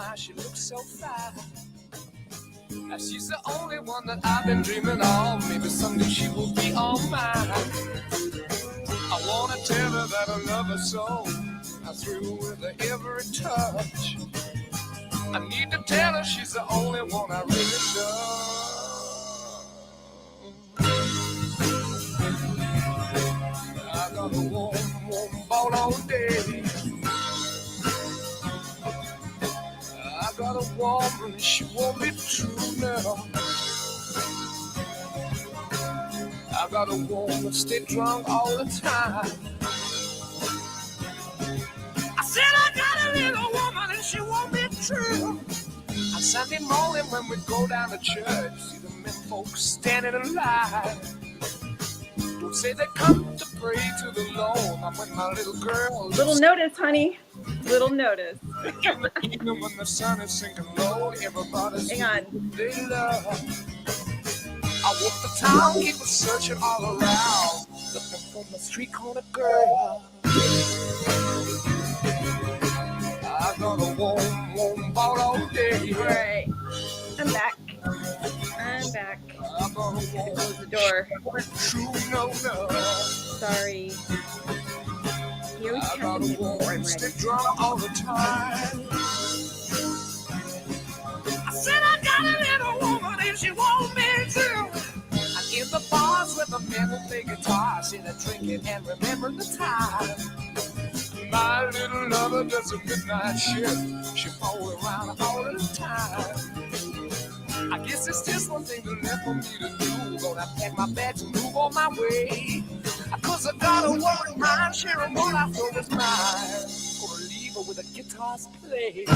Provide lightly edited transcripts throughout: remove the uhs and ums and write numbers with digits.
my, she looks so fine. Now she's the only one that I've been dreaming of. Maybe someday she will be all mine. I wanna tell her that I love her so. I thrill with her every touch. I need to tell her she's the only one I really love. I got a warm, warm ball all day. I got a woman, she won't be true now. I got a woman, stay drunk all the time. I said I got a little woman and she won't be true. On Sunday morning when we go down to church, see the men folks standing in line. Don't say they come to pray to the Lord. I'm with my little girl. Little notice, honey. Little notice. Even when the sun is sinking low, everybody's hang on. They love. I walk the town, keep searching all around, looking for my street corner girl. I got a warm, warm ball all day. All right, I'm back. I'm back. I got a warm, close the door. True, no, no. Sorry. He always I got comes a before I'm warm, stay ready. drunk all the time. I said I got a little woman and she won't be true. I'm in the bars with the men who play guitar, sitting drinking and remembering the time. My little lover does a midnight shift. She follows around all the time. I guess it's just one thing left for me to do. Gonna pack my bags and move on my way. Cause I got a woman mind, sharing what I feel is mine. Gonna leave her with a guitar's play. I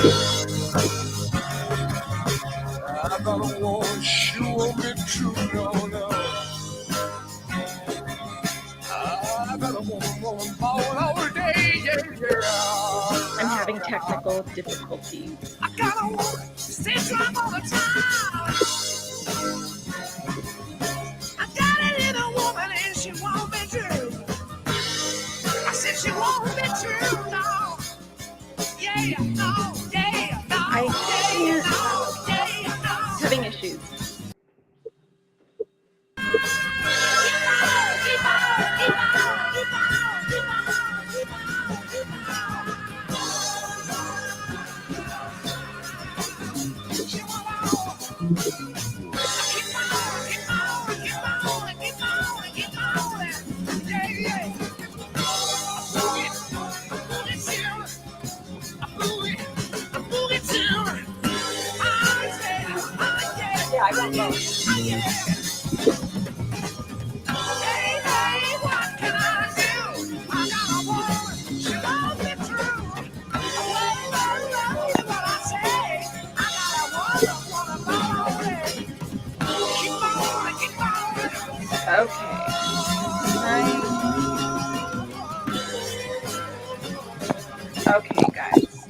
got a woman, she won't be true, no, no. I got a woman, all day, yeah, yeah. I'm having technical difficulties. I got a woman, stay drunk all the time. I got a little woman and she won't be true. I said she won't be true, no. Yeah, no, yeah, no. I can't. Having issues. Yeah, I won't go. Okay. Okay, guys.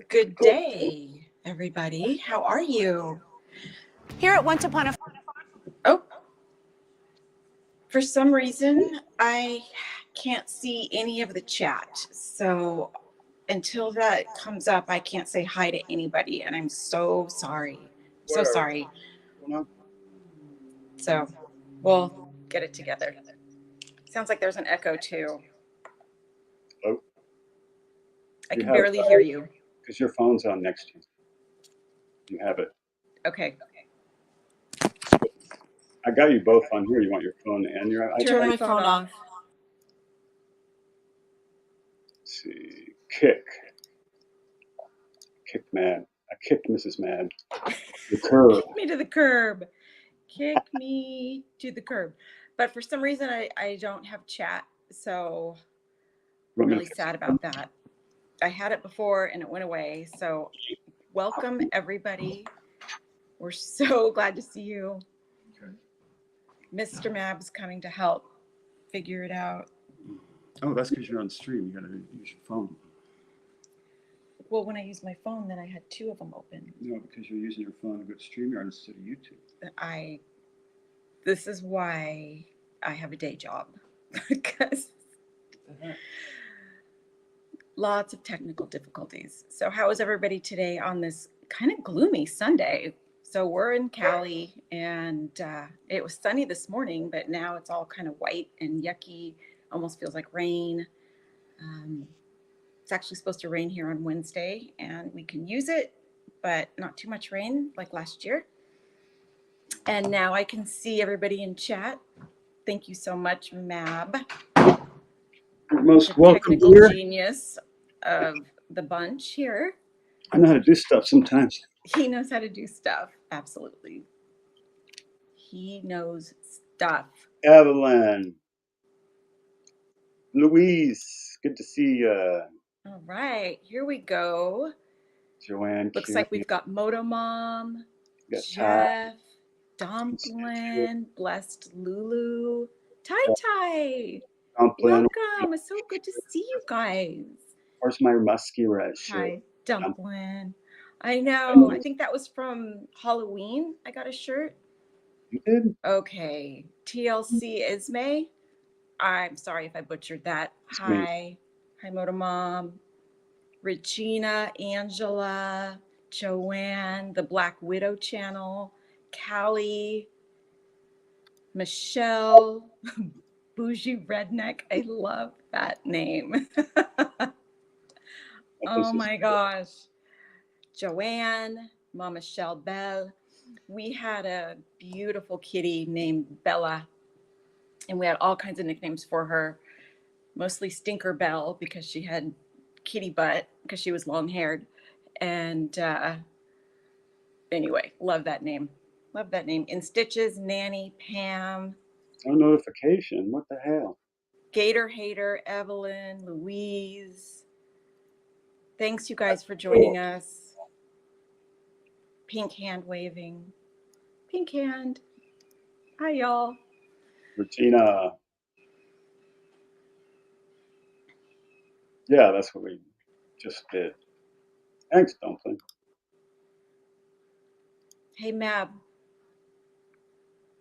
Good day, everybody. How are you? Here at Once Upon a... Oh. For some reason, I can't see any of the chat. So until that comes up, I can't say hi to anybody. And I'm so sorry. So sorry. So we'll get it together. Sounds like there's an echo too. Oh. I can barely hear you. Because your phone's on next to you. You have it. Okay. I got you both on here. You want your phone and your iPad? Turn my phone off. Let's see. Kick mad. I kicked Mrs. Mad. The curb. Kick me to the curb. Kick me to the curb. But for some reason, I don't have chat. So I'm really sad about that. I had it before and it went away. So welcome, everybody. We're so glad to see you. Okay. Mr. Mab's coming to help figure it out. Oh, that's because you're on stream. You got to use your phone. Well, when I used my phone, then I had two of them open. No, because you're using your phone to go to StreamYard instead of YouTube. This is why I have a day job. Because Lots of technical difficulties. So how is everybody today on this kind of gloomy Sunday? So we're in Cali, and it was sunny this morning, but now it's all kind of white and yucky. Almost feels like rain. It's actually supposed to rain here on Wednesday, and we can use it, but not too much rain like last year. And now I can see everybody in chat. Thank you so much, Mab, You're most the welcome technical here. genius of the bunch here. I know how to do stuff sometimes. He knows how to do stuff. Absolutely. He knows stuff. Evelyn, Louise, good to see you. All right, here we go. Joanne, Looks Kieran, like we've got Moto Mom, got Ty, Jeff, Dumplin, Blessed Lulu, Tai Tai. Dumplin. Welcome. It's so good to see you guys. Where's my musky red shirt? Hi, Dumplin. I know. I think that was from Halloween. I got a shirt. You did? Okay. TLC Ismay. I'm sorry if I butchered that. It's me. Hi. Hi, Moto Mom. Regina, Angela, Joanne, the Black Widow channel, Callie, Michelle, Bougie Redneck. I love that name. Oh my gosh. Joanne, Mama Michelle Belle. We had a beautiful kitty named Bella, and we had all kinds of nicknames for her, mostly Stinker Belle because she had kitty butt because she was long haired. And anyway, love that name. Love that name. In Stitches, Nanny, Pam, No notification. What the hell? Gator Hater, Evelyn, Louise. Thanks, you guys, for joining us. Pink hand waving. Pink hand. Hi, y'all. Regina. Yeah, that's what we just did. Thanks, Dumpling. Hey, Mab.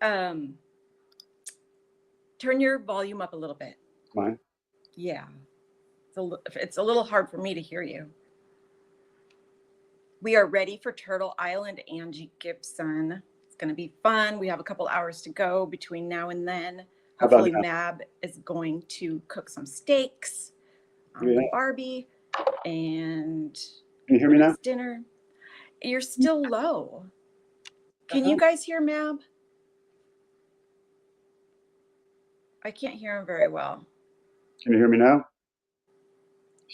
Turn your volume up a little bit. Mine? Yeah. It's a little hard for me to hear you. We are ready for Turtle Island, Angie Gibson. It's going to be fun. We have a couple hours to go between now and then. Hopefully, Mab is going to cook some steaks on the Barbie. And can you hear me now? Dinner. You're still low. Can you guys hear Mab? I can't hear him very well. Can you hear me now?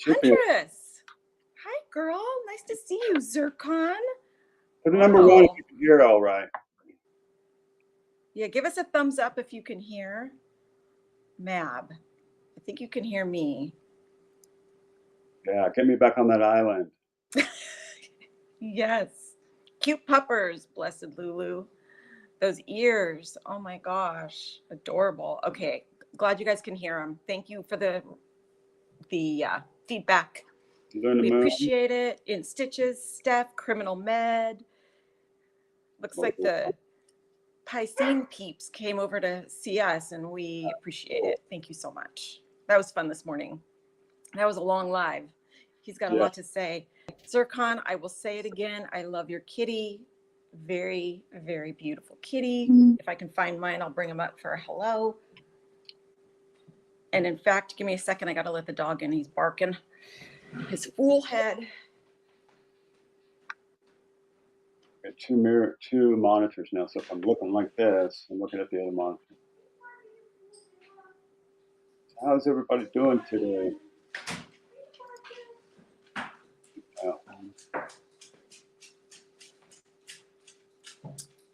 Huntress. Hi, girl. Nice to see you, Zircon. Put a number one if you can hear all right. Yeah, give us a thumbs up if you can hear Mab. I think you can hear me. Yeah, get me back on that island. Yes. Cute puppers, blessed Lulu. Those ears. Oh my gosh. Adorable. Okay. Glad you guys can hear them. Thank you for the feedback. We appreciate it. In Stitches, Steph, Criminal Med. Looks like the Piscine peeps came over to see us, and we appreciate it. Thank you so much. That was fun this morning. That was a long live. He's got a lot to say. Zircon, I will say it again. I love your kitty. Very, very beautiful kitty. If I can find mine, I'll bring him up for a hello. And in fact, give me a second. I got to let the dog in. He's barking. His fool head. Got two monitors now. So if I'm looking like this, I'm looking at the other monitor. How's everybody doing today?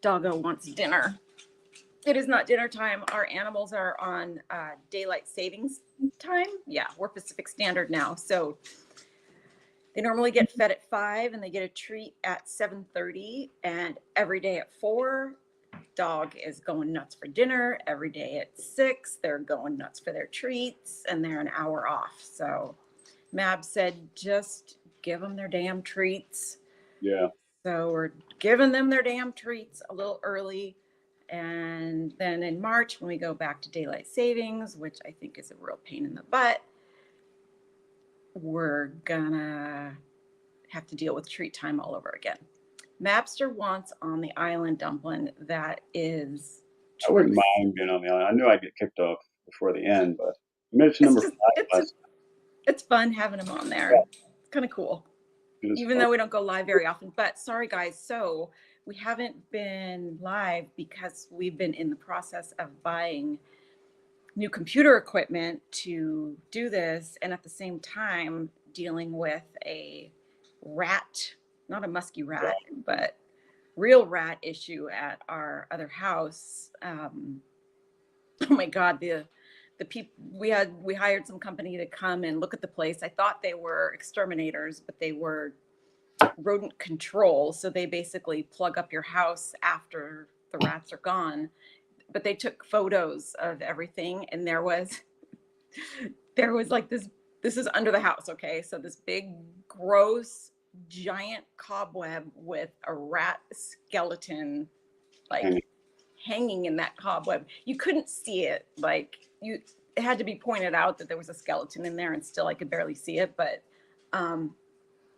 Doggo wants dinner. It is not dinner time. Our animals are on daylight savings time. Yeah, we're Pacific Standard now. So they normally get fed at 5 and they get a treat at 7:30, and every day at 4. Dog is going nuts for dinner. Every day at 6, they're going nuts for their treats, and they're an hour off. So Mab said, just give them their damn treats. Yeah. So we're giving them their damn treats a little early. And then in March, when we go back to daylight savings, which I think is a real pain in the butt, we're gonna have to deal with treat time all over again. Mapster wants on the island, Dumpling. That is I wouldn't truth. mind being on the island. I knew I'd get kicked off before the end, but I made it to It's number just 5 last it's fun having them on there. Yeah. It's kind of cool. It was Even fun. though we don't go live very often. But sorry, guys. So we haven't been live because we've been in the process of buying new computer equipment to do this. And at the same time, dealing with a rat, not a musky rat, but real rat issue at our other house. Oh my God, the people we hired some company to come and look at the place. I thought they were exterminators, but they were rodent control. So they basically plug up your house after the rats are gone. But they took photos of everything, and there was like this is under the house, okay? So this big gross giant cobweb with a rat skeleton like hanging in that cobweb. You couldn't see it. Like it had to be pointed out that there was a skeleton in there, and still I could barely see it, but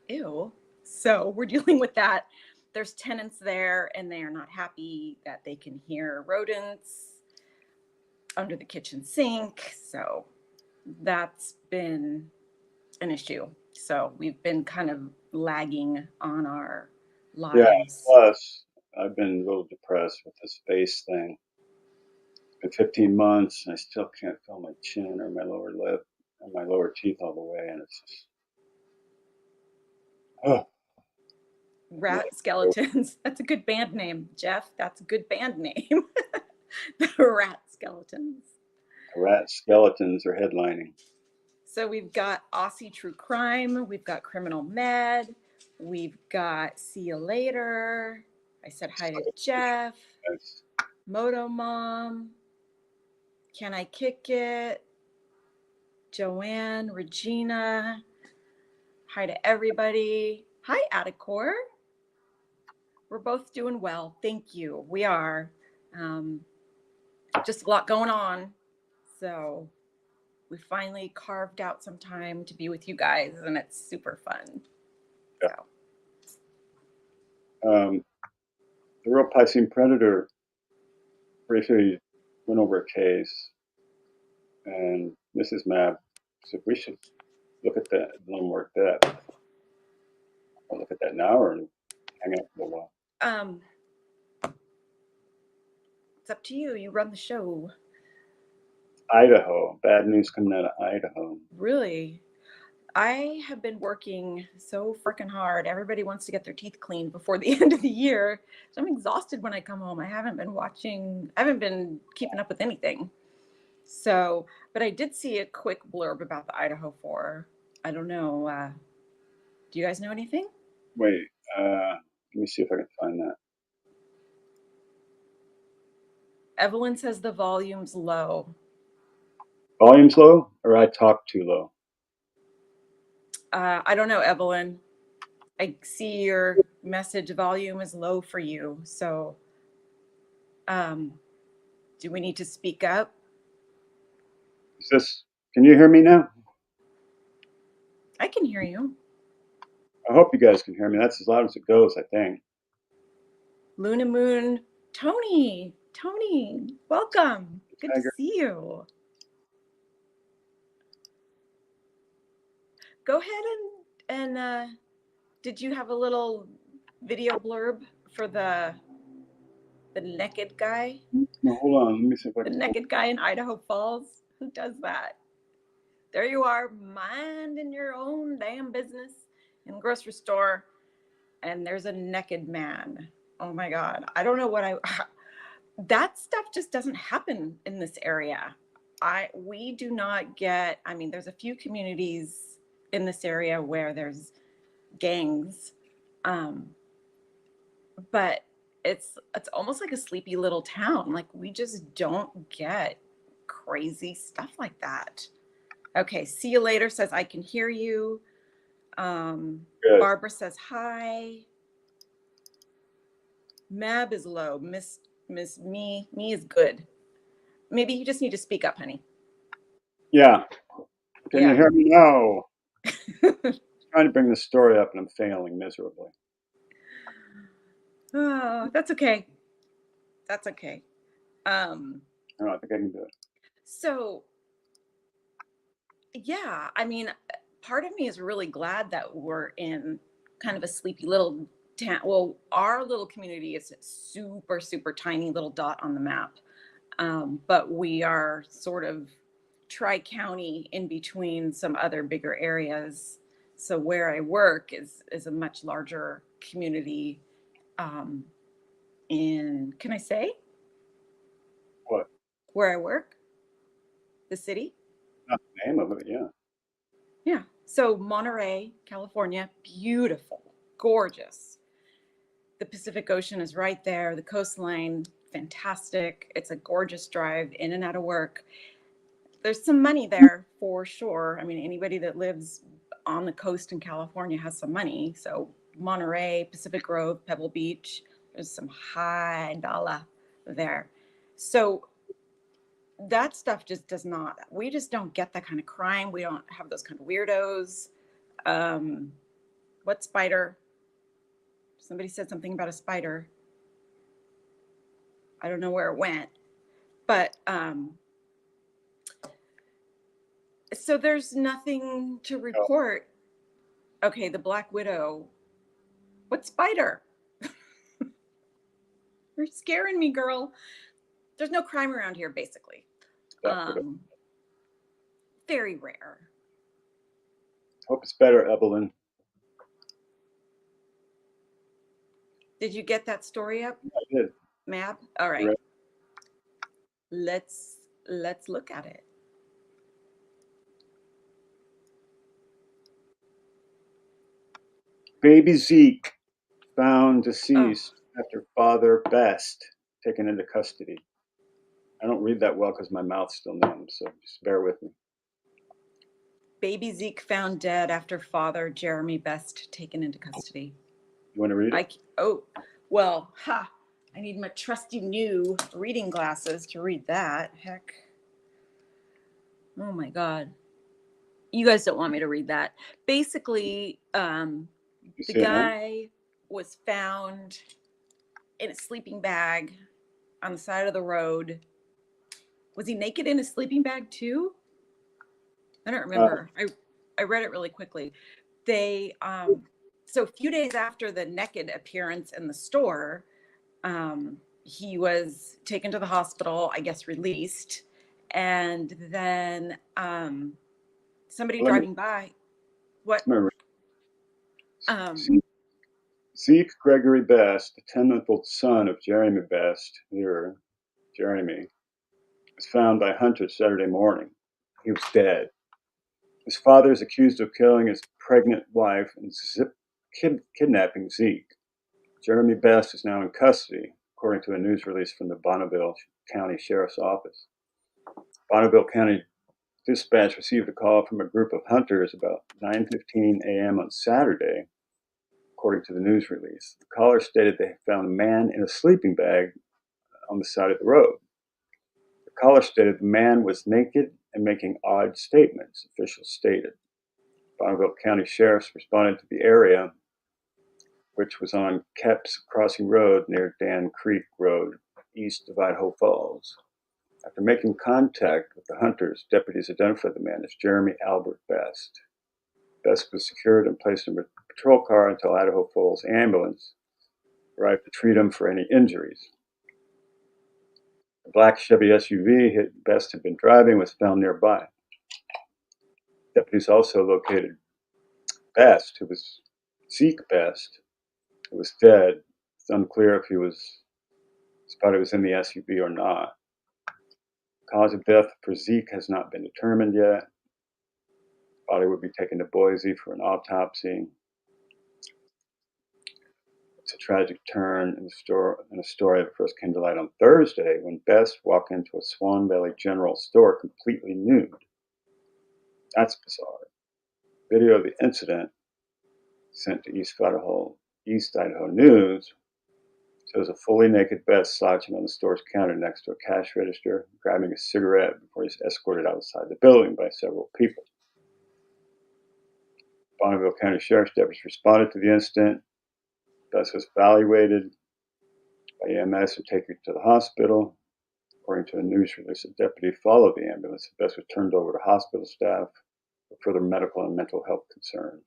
ew. So we're dealing with that. There's tenants there, and they are not happy that they can hear rodents under the kitchen sink. So that's been an issue. So we've been kind of lagging on our lives. Yeah, plus I've been a little depressed with this face thing. It's been 15 months, and I still can't feel my chin or my lower lip and my lower teeth all the way, and it's just Rat Skeletons. That's a good band name, Jeff. That's a good band name. The Rat Skeletons. rat skeletons are headlining. So we've got Aussie True Crime. We've got Criminal Med. We've got See You Later. I said hi to Jeff. Yes. Moto Mom. Can I Kick It? Joanne, Regina. Hi to everybody. Hi, Atticor. We're both doing well. Thank you. We are. Just a lot going on. So we finally carved out some time to be with you guys, and it's super fun. Yeah. So. The Real Piscean Predator briefly went over a case, and Mrs. Mab said we should look at that in a little more depth. I'll look at that now or hang out for a while. It's up to you. You run the show. Idaho. Bad news coming out of Idaho. Really? I have been working so freaking hard. Everybody wants to get their teeth cleaned before the end of the year. So I'm exhausted when I come home. I haven't been keeping up with anything. So, but I did see a quick blurb about the Idaho 4. I don't know. Do you guys know anything? Wait, let me see if I can find that. Evelyn says the volume's low. Volume's low, or I talk too low? I don't know, Evelyn. I see your message volume is low for you. So, do we need to speak up? Can you hear me now? I can hear you. I hope you guys can hear me. That's as loud as it goes, I think. Luna Moon, Tony, welcome. Good to see you. Go ahead and did you have a little video blurb for the naked guy? No, hold on. Let me see if I can. The naked guy in Idaho Falls. Who does that? There you are, minding your own damn business in the grocery store, and there's a naked man. Oh my God. I don't know what that stuff just doesn't happen in this area. We do not get, I mean, there's a few communities in this area where there's gangs, but it's almost like a sleepy little town. Like we just don't get crazy stuff like that. Okay, See You Later says I can hear you. Barbara says hi. Mab is low. Miss me is good. Maybe you just need to speak up, honey. Yeah. Can you hear me now? Trying to bring the story up and I'm failing miserably. Oh, that's okay. That's okay. I don't know, I think I can do it. So yeah, I mean, part of me is really glad that we're in kind of a sleepy little town. Well, our little community is a super, super tiny little dot on the map. But we are sort of tri-county in between some other bigger areas. So where I work is a much larger community. Can I say What? where I work? The city? Not the name of it, yeah. Yeah. So Monterey, California, beautiful, gorgeous. The Pacific Ocean is right there. The coastline, fantastic. It's a gorgeous drive in and out of work. There's some money there for sure. I mean, anybody that lives on the coast in California has some money. So Monterey, Pacific Grove, Pebble Beach, there's some high dollar there. So that stuff just does not, we just don't get that kind of crime. We don't have those kind of weirdos. What spider? Somebody said something about a spider. I don't know where it went, but so there's nothing to report. Okay, the Black Widow. What spider? You're scaring me, girl. There's no crime around here, basically. Very rare. Hope it's better, Evelyn. Did you get that story up, I did. Mab? All right. Right. Let's look at it. Baby Zeke found deceased after father Best taken into custody. I don't read that well because my mouth's still numb, so just bear with me. Baby Zeke found dead after father Jeremy Best taken into custody. You want to read it? I need my trusty new reading glasses to read that. Heck. Oh my God. You guys don't want me to read that. Basically, the guy was found in a sleeping bag on the side of the road. Was he naked in a sleeping bag too? I don't remember. I read it really quickly. They so a few days after the naked appearance in the store, he was taken to the hospital, I guess released, and then somebody driving by. What? Zeke Gregory Best, the 10-month-old son of Jeremy Best, here, Jeremy, was found by hunters Saturday morning. He was dead. His father is accused of killing his pregnant wife and kidnapping Zeke. Jeremy Best is now in custody, according to a news release from the Bonneville County Sheriff's Office. Bonneville County Dispatch received a call from a group of hunters about 9:15 a.m. on Saturday, according to the news release. The caller stated they found a man in a sleeping bag on the side of the road. The caller stated the man was naked and making odd statements, officials stated. Bonneville County Sheriffs responded to the area, which was on Kep's Crossing Road near Dan Creek Road, east of Idaho Falls. After making contact with the hunters, deputies identified the man as Jeremy Albert Best. Best was secured and placed in a patrol car until Idaho Falls ambulance arrived to treat him for any injuries. The black Chevy SUV Best had been driving was found nearby. Deputies also located Best, who was Zeke Best, who was dead. It's unclear if his body was in the SUV or not. The cause of death for Zeke has not been determined yet. The body would be taken to Boise for an autopsy. It's a tragic turn in a story that first came to light on Thursday when Best walked into a Swan Valley General store completely nude. That's bizarre. Video of the incident sent to East Idaho News shows a fully naked Best slouching on the store's counter next to a cash register, grabbing a cigarette before he's escorted outside the building by several people. Bonneville County Sheriff's deputies responded to the incident. Bess was evaluated by EMS and taken to the hospital. According to a news release, a deputy followed the ambulance. Bess was turned over to hospital staff for further medical and mental health concerns.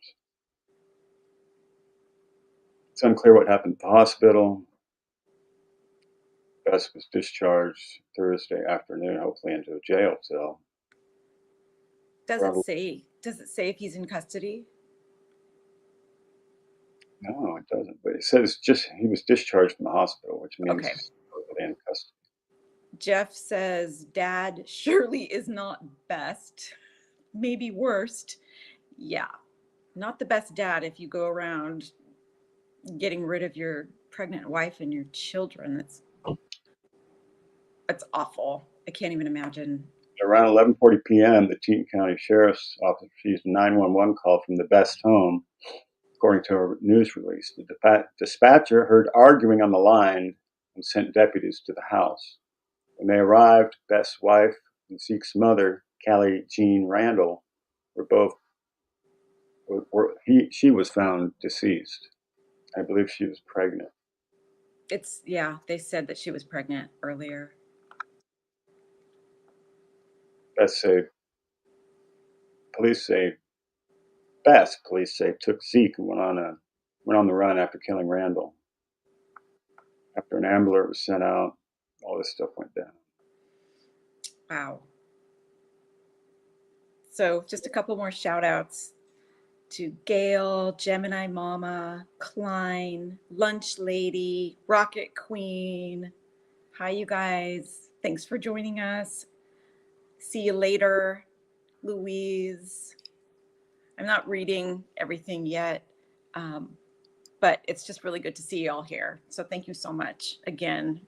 It's unclear what happened at the hospital. Bess was discharged Thursday afternoon, hopefully into a jail cell. Does it say if he's in custody? No, it doesn't. But it says he was discharged from the hospital, which means Okay. he's in custody. Jeff says dad surely is not best, maybe worst. Yeah, not the best dad if you go around getting rid of your pregnant wife and your children. That's awful. I can't even imagine. Around 11:40 p.m., the Teton County Sheriff's Office received a 911 call from the Best home. According to a news release, the dispatcher heard arguing on the line and sent deputies to the house. When they arrived, Beth's wife and Zeke's mother, Callie Jean Randall, she was found deceased. I believe she was pregnant. They said that she was pregnant earlier. Police say took Zeke and went on the run after killing Randall. After an ambulance was sent out, all this stuff went down. Wow. So just a couple more shout outs to Gail, Gemini Mama, Klein, Lunch Lady, Rocket Queen. Hi, you guys. Thanks for joining us. See you later, Louise. I'm not reading everything yet, but it's just really good to see you all here. So thank you so much again.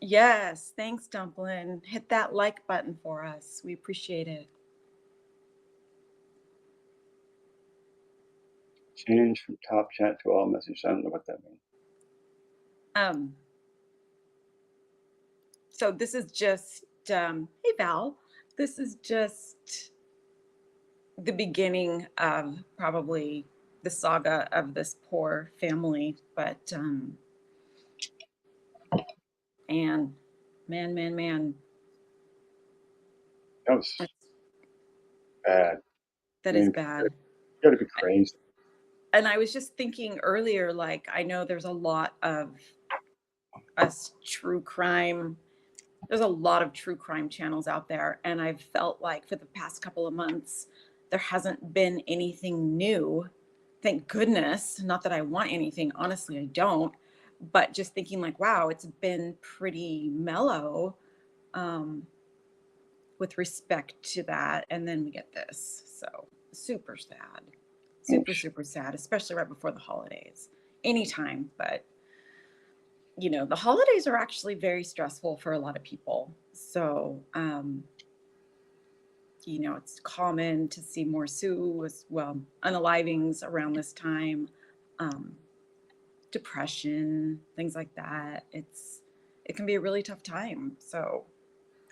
Yes, thanks, Dumplin. Hit that like button for us. We appreciate it. Change from top chat to all messages. I don't know what that means. So this is just, hey Val, this is just the beginning of probably the saga of this poor family, but, and man. That was bad. That is bad. You gotta be crazy. And I was just thinking earlier, like, I know there's a lot of true crime. There's a lot of true crime channels out there. And I've felt like for the past couple of months, there hasn't been anything new. Thank goodness. Not that I want anything. Honestly, I don't. But just thinking like, wow, it's been pretty mellow with respect to that. And then we get this. So super sad. Super sad, especially right before the holidays. Anytime, but you know, the holidays are actually very stressful for a lot of people. So, you know, it's common to see more unalivings around this time, depression, things like that. It can be a really tough time. So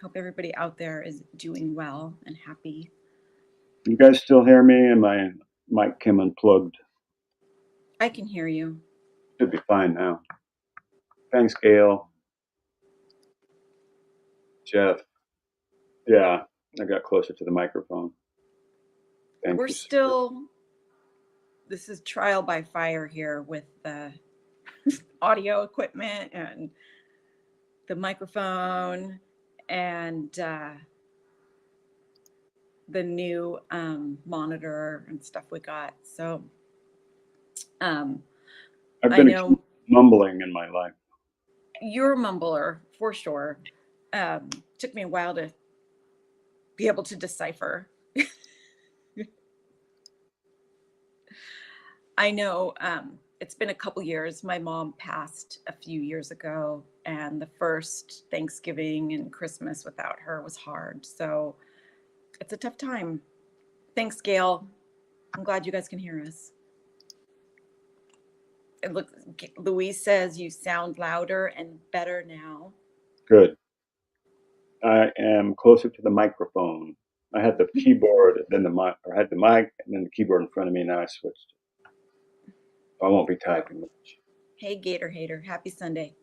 hope everybody out there is doing well and happy. You guys still hear me? And my mic came unplugged. I can hear you. Should be fine now. Thanks, Gail. Jeff. Yeah, I got closer to the microphone. We're still, this is trial by fire here with the audio equipment and the microphone and the new monitor and stuff we got. So I've been mumbling in my life. You're a mumbler for sure. Took me a while to be able to decipher. I know it's been a couple years. My mom passed a few years ago, and the first Thanksgiving and Christmas without her was hard. So it's a tough time. Thanks, Gail. I'm glad you guys can hear us. It looks, Louise says you sound louder and better now. Good. I am closer to the microphone. I had the keyboard, then the mic, or I had the mic, and then the keyboard in front of me. Now I switched. I won't be typing much. Hey, Gator Hater. Happy Sunday.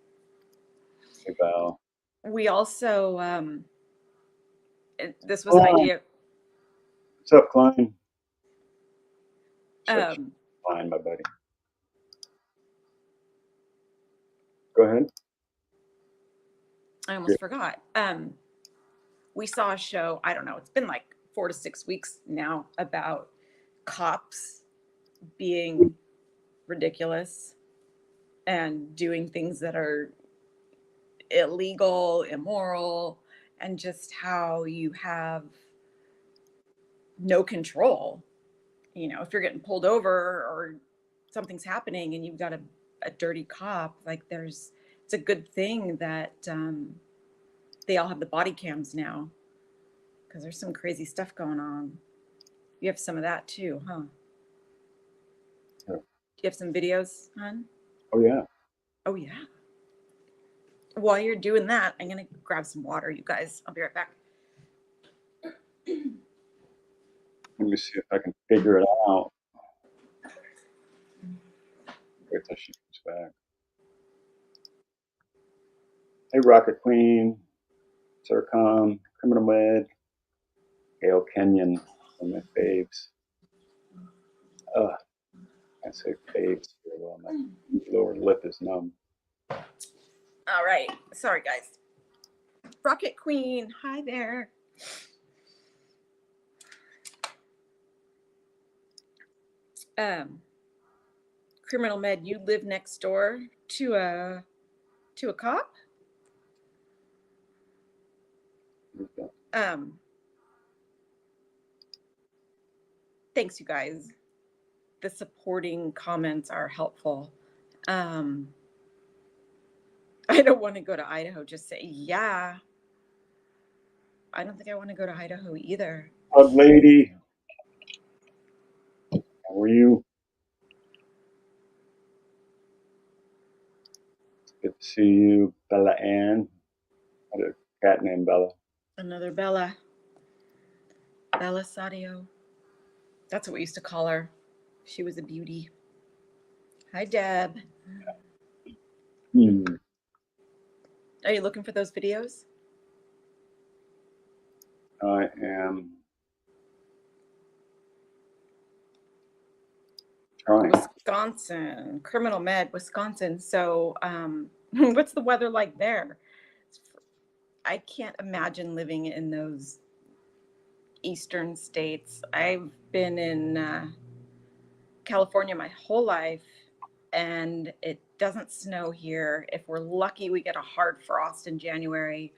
Hey, Val. We also, this was an idea. What's up, Klein? Um, Fine, my buddy. Go ahead. I almost forgot. We saw a show, I don't know, it's been like 4 to 6 weeks now, about cops being ridiculous and doing things that are illegal, immoral, and just how you have no control. You know, if you're getting pulled over or something's happening and you've got a dirty cop, like it's a good thing that they all have the body cams now, because there's some crazy stuff going on. You have some of that too, huh? Yeah. Do you have some videos, hon? Oh, yeah. Oh, yeah. While you're doing that, I'm going to grab some water, you guys. I'll be right back. Let me see if I can figure it out. Wait till she comes back. Hey, Rocket Queen, Sircom, Criminal Med, Gail Kenyon, one of my faves. I say faves very well. My lower lip is numb. All right. Sorry, guys. Rocket Queen. Hi there. Criminal Med, you live next door to a cop? Thanks, you guys. The supporting comments are helpful. I don't want to go to Idaho. Just say, yeah. I don't think I want to go to Idaho either. Hug lady. How are you? Good to see you, Bella Ann. I had a cat named Bella. Another Bella. Bella Sadio. That's what we used to call her. She was a beauty. Hi, Deb. Are you looking for those videos? I am trying. Wisconsin. Criminal Med, Wisconsin. So what's the weather like there? I can't imagine living in those eastern states. I've been in California my whole life, and it doesn't snow here. If we're lucky, we get a hard frost in January.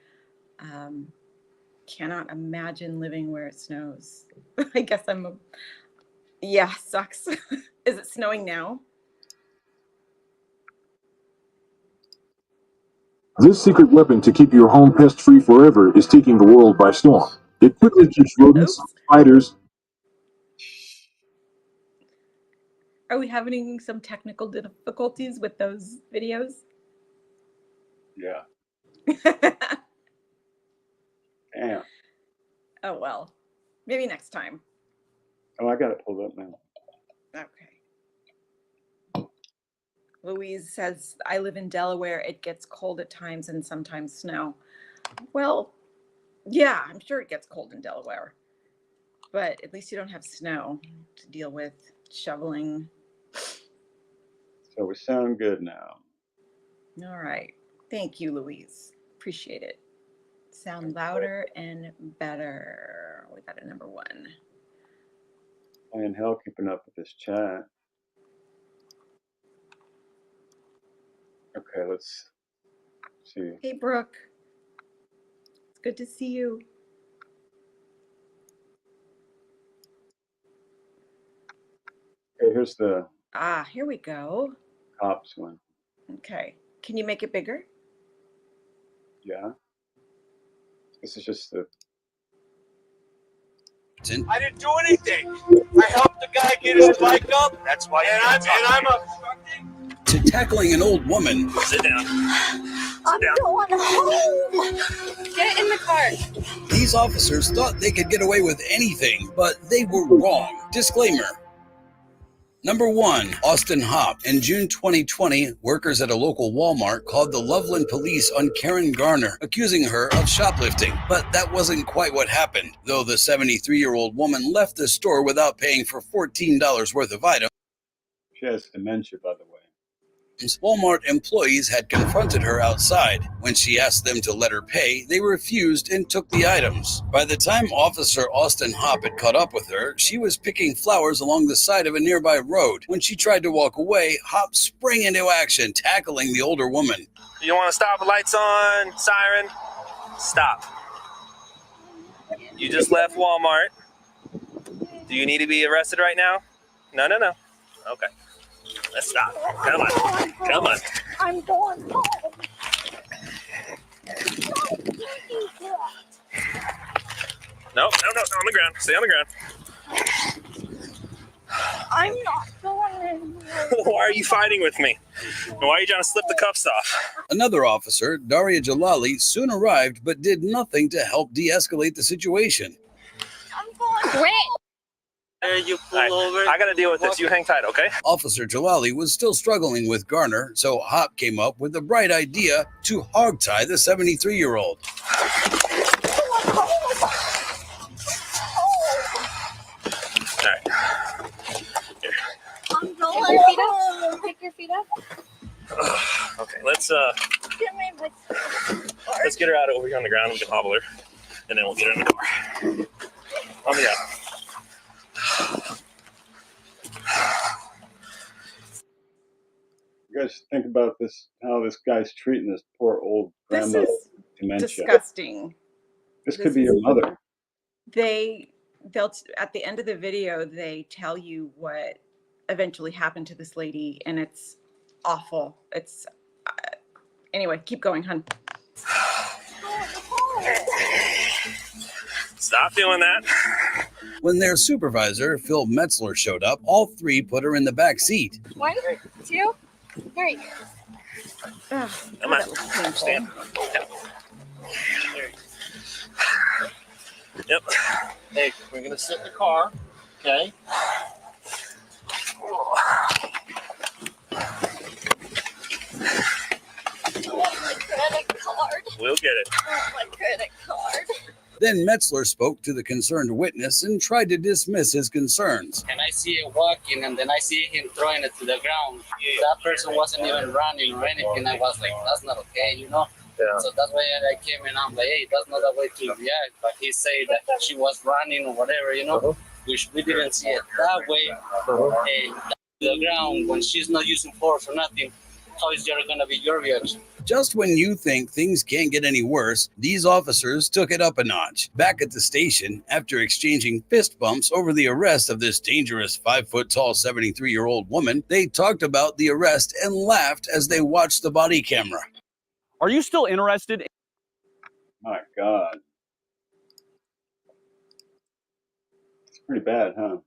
Cannot imagine living where it snows. I guess yeah, sucks. Is it snowing now? This secret weapon to keep your home pest-free forever is taking the world by storm. It quickly keeps rodents, spiders. Are we having some technical difficulties with those videos? Yeah. Damn. Oh, well, maybe next time. Oh, I got it pulled up now. Okay. Louise says, I live in Delaware. It gets cold at times and sometimes snow. Well, yeah, I'm sure it gets cold in Delaware. But at least you don't have snow to deal with, shoveling. So we sound good now. All right. Thank you, Louise. Appreciate it. Sound louder and better. We got a number 1. Playing hell keeping up with this chat. Okay, let's see. Hey, Brooke. It's good to see you. Okay, here's the Here we go. cops one. Okay. Can you make it bigger? Yeah. This is just the. I didn't do anything. I helped the guy get his bike up. That's why. And I'm obstructing. To tackling an old woman. Sit down. I'm going home. Get in the car. The These officers thought they could get away with anything, but they were wrong. Disclaimer. Number 1, Austin Hopp. In June 2020, workers at a local Walmart called the Loveland police on Karen Garner, accusing her of shoplifting. But that wasn't quite what happened, though the 73-year-old woman left the store without paying for $14 worth of items. She has dementia, by the way. Walmart employees had confronted her outside. When she asked them to let her pay, they refused and took the items. By the time Officer Austin Hopp had caught up with her, she was picking flowers along the side of a nearby road. When she tried to walk away, Hopp sprang into action, tackling the older woman. You want to stop? Lights on, siren. Stop. You just left Walmart. Do you need to be arrested right now? No. Okay. Let's stop. Come on. I'm going home. No, on the ground. Stay on the ground. I'm not going anywhere. Why are you fighting with me? And why are you trying to slip the cuffs off? Another officer, Daria Jalali, soon arrived but did nothing to help de-escalate the situation. I'm going home. You pull over. I got to deal with this. You hang tight, okay? Officer Jalali was still struggling with Garner, so Hopp came up with the bright idea to hogtie the 73-year-old. All right. Here. I'm going home. Pick your feet up. Okay, let's Get me my let's get her out over here on the ground. We can hobble her, and then we'll get her in the car. On the out. You guys think about this, how this guy's treating this poor old This grandmother is with dementia. disgusting. This could be your mother. They'll at the end of the video, they tell you what eventually happened to this lady, and it's awful. It's anyway, keep going, hun. Stop doing that. When their supervisor, Phil Metzler, showed up, all three put her in the back seat. 1, 2, 3. Ugh, Come on. that was painful. Stand. Yep. Hey, we're gonna sit in the car, okay? I want my credit card. We'll get it. I want my credit card. Then Metzler spoke to the concerned witness and tried to dismiss his concerns. And I see it walking, and then I see him throwing it to the ground. That person wasn't even running or anything. I was like, that's not okay, you know? Yeah. So that's why I came in. I'm like, hey, that's not a way to react. But he said that she was running or whatever, you know? Which we didn't see it that way. Hey, the ground, when she's not using force or nothing, how is there going to be your reaction? Just when you think things can't get any worse, these officers took it up a notch. Back at the station, after exchanging fist bumps over the arrest of this dangerous 5-foot-tall 73-year-old woman, they talked about the arrest and laughed as they watched the body camera. Are you still interested? My God. It's pretty bad, huh?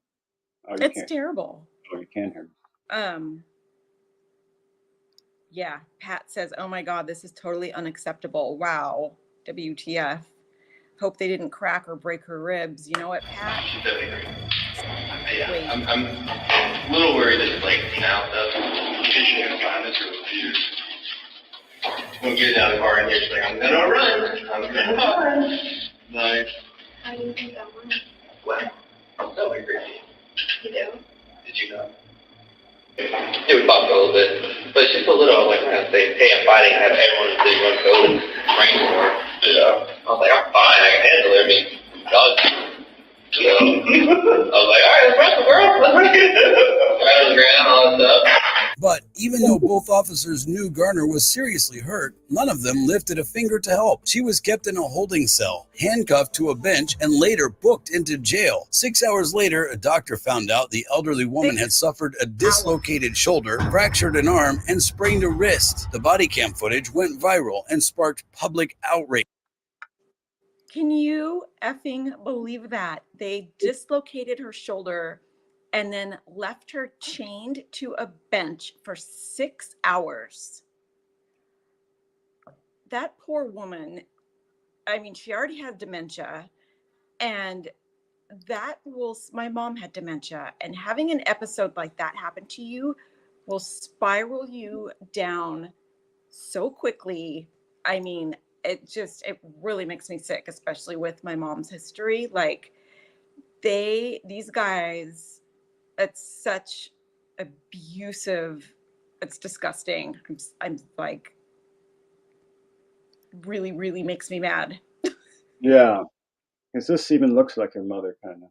Oh, you It's can't. terrible. Oh, you can hear me. Yeah, Pat says, oh my God, this is totally unacceptable. Wow. WTF. Hope they didn't crack or break her ribs. You know what, Pat? Yeah, I'm a little worried that it's like now the petition is trying to refuse. When we get out of the car and she's like, I'm gonna run. Like, How do you think that went? what? That would be great. You do? Did you know? It would pop a little bit, but she's a little, I'm like, I'm gonna say, hey, I'm fighting, I have everyone to say one code and train for it. I was like, I'm fine, I can handle it. I mean, God. So, I was like, all right, let's wrestle, girl. Right on the ground, all that stuff. But even though both officers knew Garner was seriously hurt, none of them lifted a finger to help. She was kept in a holding cell, handcuffed to a bench, and later booked into jail. 6 hours later, a doctor found out the elderly woman had suffered a dislocated shoulder, fractured an arm, and sprained a wrist. The body cam footage went viral and sparked public outrage. Can you effing believe that? They dislocated her shoulder and then left her chained to a bench for 6 hours. That poor woman, I mean, she already had dementia. And my mom had dementia, and having an episode like that happen to you will spiral you down so quickly. I mean, it really makes me sick, especially with my mom's history. Like these guys, it's such abusive. It's disgusting. I'm like, really, really makes me mad. Yeah, because this even looks like her mother, kind of.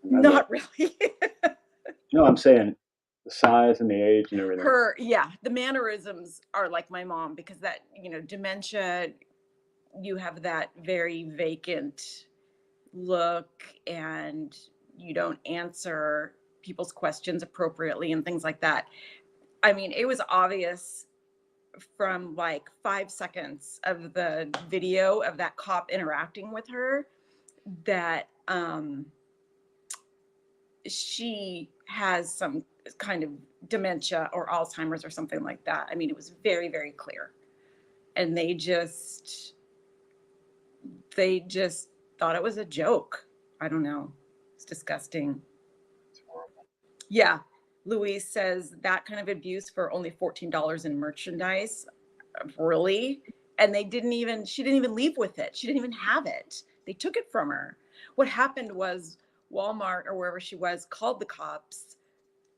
Remember? Not really. No, I'm saying the size and the age and everything. The mannerisms are like my mom, because that, dementia, you have that very vacant look and you don't answer people's questions appropriately and things like that. I mean, it was obvious from like 5 seconds of the video of that cop interacting with her that she has some kind of dementia or Alzheimer's or something like that. I mean, it was very, very clear. And they just thought it was a joke. I don't know. It's disgusting. It's horrible. Yeah. Louise says that kind of abuse for only $14 in merchandise. Really? And she didn't even leave with it. She didn't even have it. They took it from her. What happened was Walmart or wherever she was called the cops,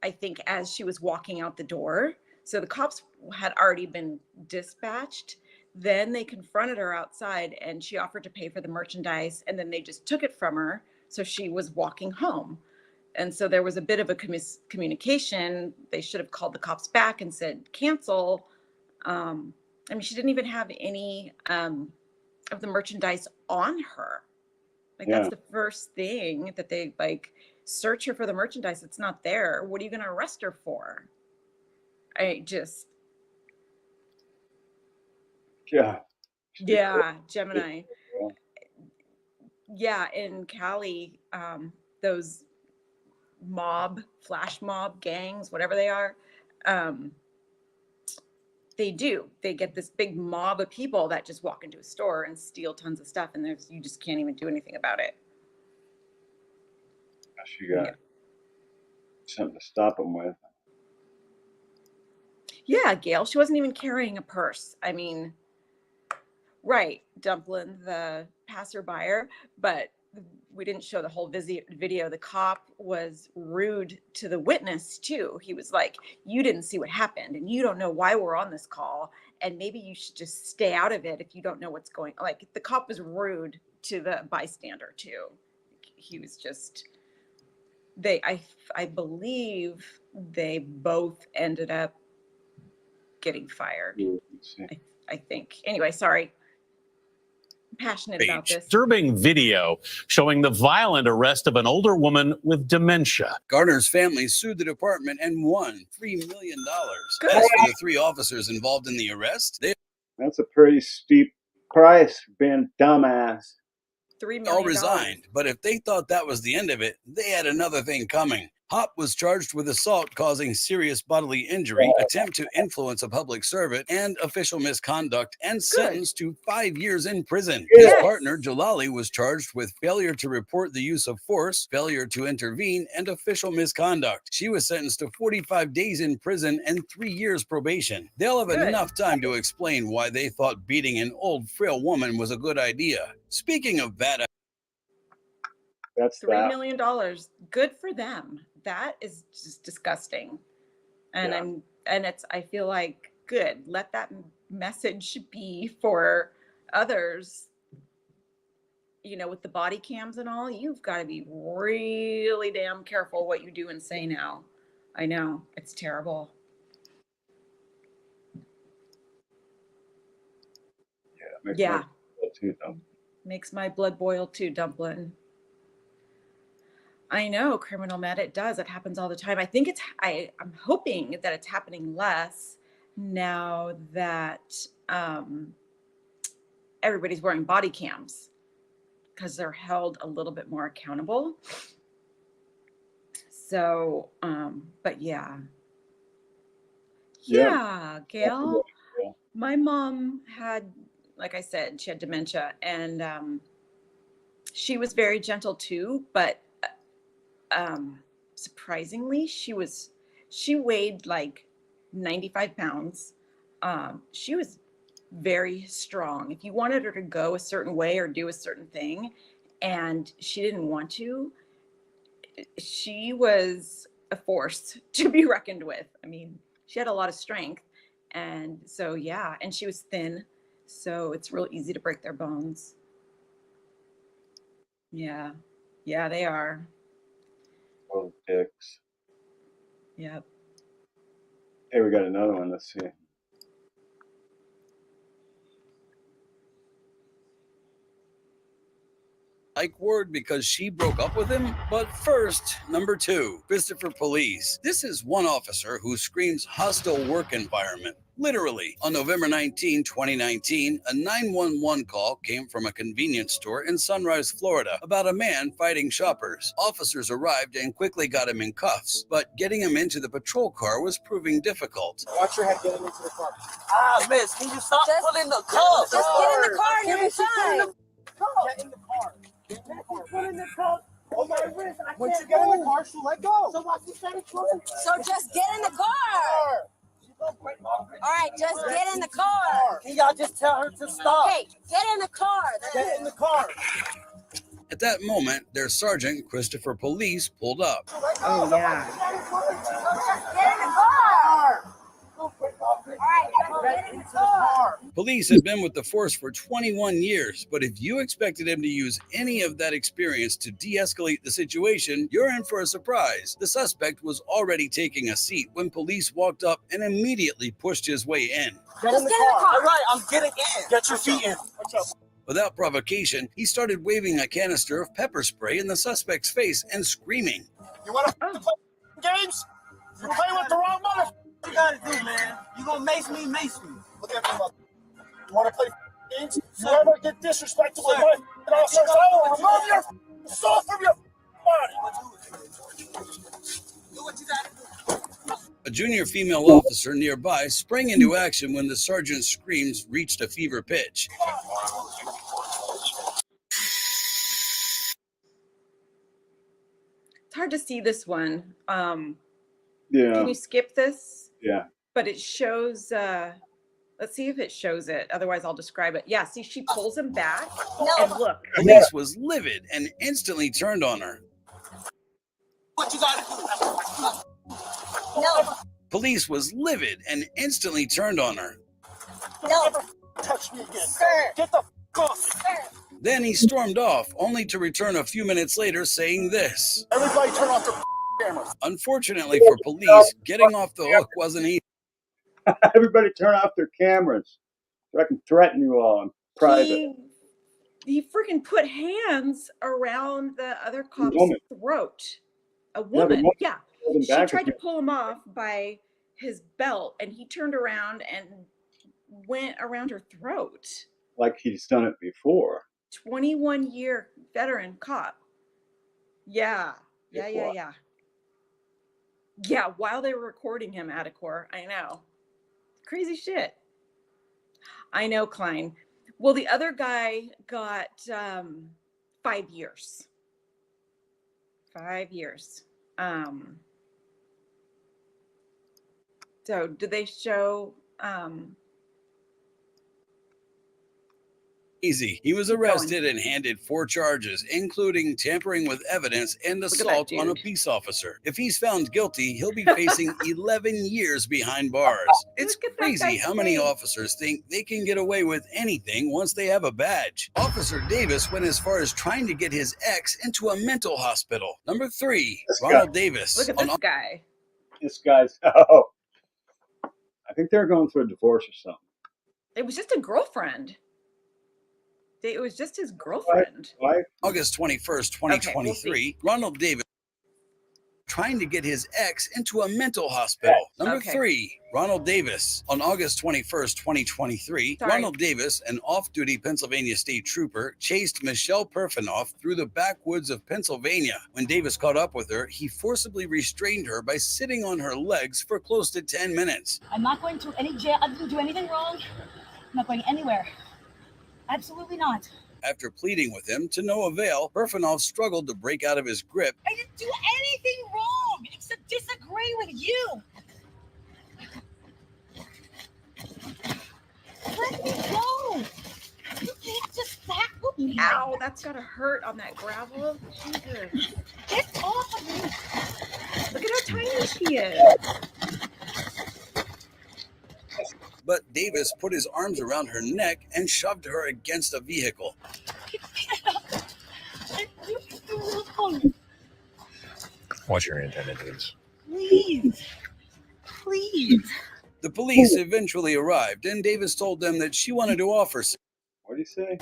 I think, as she was walking out the door. So the cops had already been dispatched. Then they confronted her outside and she offered to pay for the merchandise, and then they just took it from her. So she was walking home. And so there was a bit of a communication. They should have called the cops back and said, cancel. I mean, she didn't even have any of the merchandise on her. Like, Yeah. that's the first thing that they search her for, the merchandise. It's not there. What are you going to arrest her for? Yeah, Gemini. Yeah, in Cali, those flash mob gangs, whatever they are, they get this big mob of people that just walk into a store and steal tons of stuff, and you just can't even do anything about it. She got something to stop them with. Yeah, Gail, she wasn't even carrying a purse. I mean, right, Dumplin, the passerby, but we didn't show the whole video. The cop was rude to the witness too. He was like, you didn't see what happened and you don't know why we're on this call, and maybe you should just stay out of it if you don't know what's going on. Like, the cop was rude to the bystander too. He was just, I believe they both ended up getting fired. I think. Anyway, sorry. Passionate about this. Disturbing video showing the violent arrest of an older woman with dementia. Garner's family sued the department and won $3 million. As for the 3 officers involved in the arrest, that's a pretty steep price, being dumbass. $3 million. All resigned, but if they thought that was the end of it, they had another thing coming. Hopp was charged with assault causing serious bodily injury, attempt to influence a public servant, and official misconduct, and sentenced to 5 years in prison. His partner, Jalali, was charged with failure to report the use of force, failure to intervene, and official misconduct. She was sentenced to 45 days in prison and 3 years probation. They'll have enough time to explain why they thought beating an old, frail woman was a good idea. Speaking of that, that's $3 million. Good for them. That is just disgusting. And I feel like, good. Let that message be for others. With the body cams and all, you've got to be really damn careful what you do and say now. I know, it's terrible. Yeah. Makes my blood boil too, Dumplin. I know, Criminal Med, it does. It happens all the time. I think I'm hoping that it's happening less now that everybody's wearing body cams, because they're held a little bit more accountable. So, but yeah, Gail, my mom had, like I said, she had dementia, and She was very gentle too, but surprisingly, she weighed like 95 pounds. She was very strong. If you wanted her to go a certain way or do a certain thing and she didn't want to, she was a force to be reckoned with. I mean, she had a lot of strength. And so, yeah, and she was thin. So it's real easy to break their bones. Yeah. Yeah, they are. Oh, dicks. Yep. Hey, we got another one. Let's see. Like word because she broke up with him? But first, number 2, Christopher Police. This is one officer who screams hostile work environment. Literally, on November 19, 2019, a 911 call came from a convenience store in Sunrise, Florida, about a man fighting shoppers. Officers arrived and quickly got him in cuffs, but getting him into the patrol car was proving difficult. Watch your head getting into the car. Ah, miss, can you stop pulling the cuffs? Just get in the car and you'll be fine. Get in the car. Get in the car. Put in the cuff. Oh my wrist. Once you get in the car, she'll let go. So watch you started pulling. So just get in the car. All right, just get in the car. Can y'all just tell her to stop? Okay, get in the car. Get in the car. At that moment, their sergeant, Christopher Police, pulled up. Oh, yeah. Just get in the car. All right, just get in the car. Police had been with the force for 21 years, but if you expected him to use any of that experience to de-escalate the situation, you're in for a surprise. The suspect was already taking a seat when police walked up and immediately pushed his way in. Get in the car. All right, I'm getting in. Get your feet in. Without provocation, he started waving a canister of pepper spray in the suspect's face and screaming. You want to play games? You play with the wrong mother. What you gotta do, man? You gonna mace me? Look at me, mother. You wanna play games? You ever get disrespectful with my officers? I will remove your soul from your body. Do what you gotta do. A junior female officer nearby sprang into action when the sergeant's screams reached a fever pitch. It's hard to see this one. Yeah. Can you skip this? Yeah. But it shows, let's see if it shows it. Otherwise, I'll describe it. Yeah, see, she pulls him back. And look. Police was livid and instantly turned on her. What you gotta do? No. Police was livid and instantly turned on her. No. Touch me again. Sir. Get the f off. Sir. Then he stormed off, only to return a few minutes later saying this. Everybody turn off their cameras. Unfortunately for police, getting off the hook wasn't easy. Everybody turn off their cameras so I can threaten you all in private. He freaking put hands around the other cop's throat. A woman, yeah. She tried to pull him off by his belt, and he turned around and went around her throat. Like he's done it before. 21-year veteran cop. Yeah. Yeah, while they were recording him out of court. I know. Crazy shit. I know, Klein. Well, the other guy got 5 years. 5 years. So did they show Easy. He was arrested and handed 4 charges, including tampering with evidence and assault on a peace officer. If he's found guilty, he'll be facing 11 years behind bars. It's crazy how many officers think they can get away with anything once they have a badge. Officer Davis went as far as trying to get his ex into a mental hospital. Number 3, Ronald Davis. Look at this guy. This guy's, I think they're going through a divorce or something. It was just a girlfriend. It was just his girlfriend. August 21st, 2023, Ronald Davis trying to get his ex into a mental hospital. Number 3, Ronald Davis. On August 21st, 2023, Ronald Davis, an off-duty Pennsylvania state trooper, chased Michelle Perfanoff through the backwoods of Pennsylvania. When Davis caught up with her, he forcibly restrained her by sitting on her legs for close to 10 minutes. I'm not going to any jail. I didn't do anything wrong. I'm not going anywhere. Absolutely not. After pleading with him to no avail, Burfanov struggled to break out of his grip. I didn't do anything wrong except disagree with you. Let me go. You can't just tackle me. Ow, that's gotta hurt on that gravel. Jesus. Get off of me. Look at how tiny she is. But Davis put his arms around her neck and shoved her against a vehicle. What's your intended use? Please. Please. The police eventually arrived, and Davis told them that she wanted to offer. What do you say?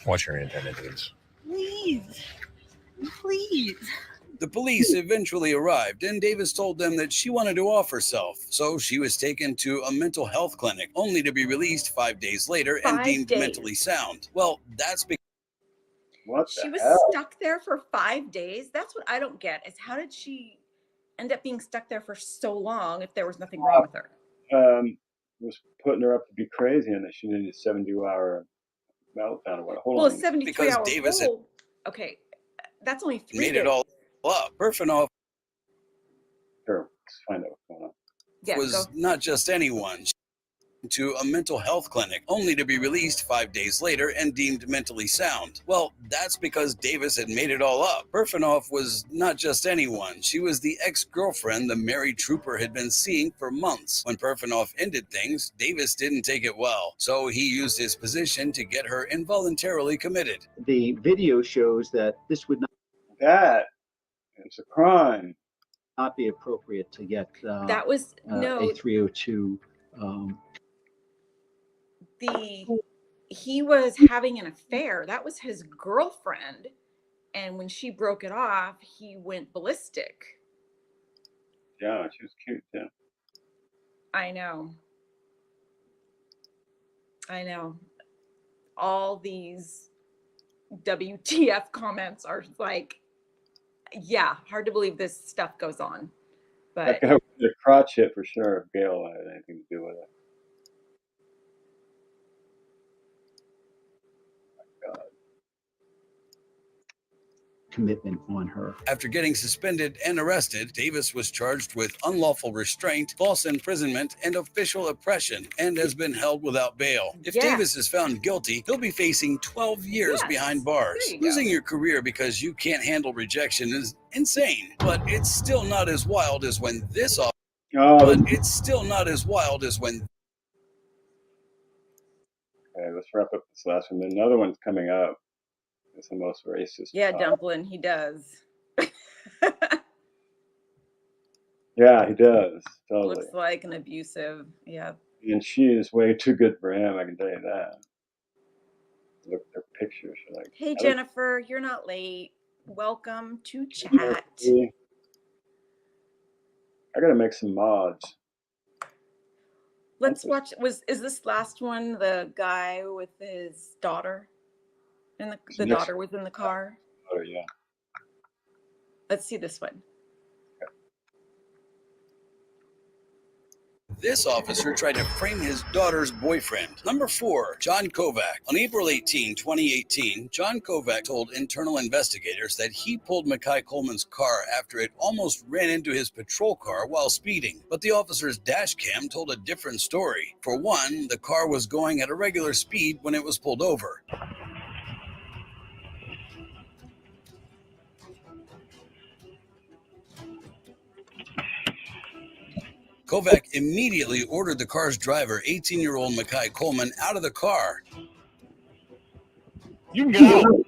What's your intended use? Please. Please. The police eventually arrived, and Davis told them that she wanted to off herself, so she was taken to a mental health clinic, only to be released 5 days later and 5 deemed days. mentally sound. Well, that's because What She the was hell? stuck there for 5 days. That's what I don't get, is how did she end up being stuck there for so long if there was nothing wrong with her? Was putting her up to be crazy, and that she needed a 72-hour meltdown or what? Hold Well, a on. 73-hour Davis had hold. Okay, that's only 3 made days. it all up. Burfanov Sure, let's find out what's going on. Yeah, was go. not just anyone. She went to a mental health clinic, only to be released 5 days later and deemed mentally sound. Well, that's because Davis had made it all up. Burfanov was not just anyone. She was the ex-girlfriend the married trooper had been seeing for months. When Burfanov ended things, Davis didn't take it well, so he used his position to get her involuntarily committed. The video shows that this would That it's a crime. not be appropriate to get That was no. a 302. He was having an affair. That was his girlfriend, and when she broke it off, he went ballistic. Yeah, she was cute too. I know. All these WTF comments are like, yeah, hard to believe this stuff goes on. But That guy was a crotch hit for sure. If Gail had anything to do with it. Commitment on her. After getting suspended and arrested, Davis was charged with unlawful restraint, false imprisonment, and official oppression, and has been held without bail. If Yeah. Davis is found guilty, he'll be facing 12 years Yes. behind bars. There you go. Losing your career because you can't handle rejection is insane, but it's still not as wild as when this Oh, but it's still not as wild as when okay, let's wrap up this last one. Another one's coming up. It's the most racist. yeah, top. Dumplin', he does. Yeah, he does. Totally. Looks like an abusive. Yeah. And she is way too good for him, I can tell you that. Look at their pictures. You're like, Hey, I Jennifer, you're not late. Welcome to chat. gotta make some mods. Let's watch. Is this last one the guy with his daughter? And the Next- daughter was in the car. Oh, yeah. Let's see this one. this officer tried to frame his daughter's boyfriend. Number 4, John Kovac. On April 18, 2018, John Kovac told internal investigators that he pulled Mackay Coleman's car after it almost ran into his patrol car while speeding. But the officer's dash cam told a different story. For one, the car was going at a regular speed when it was pulled over. Kovac immediately ordered the car's driver, 18-year-old Mackay Coleman, out of the car. You can get out.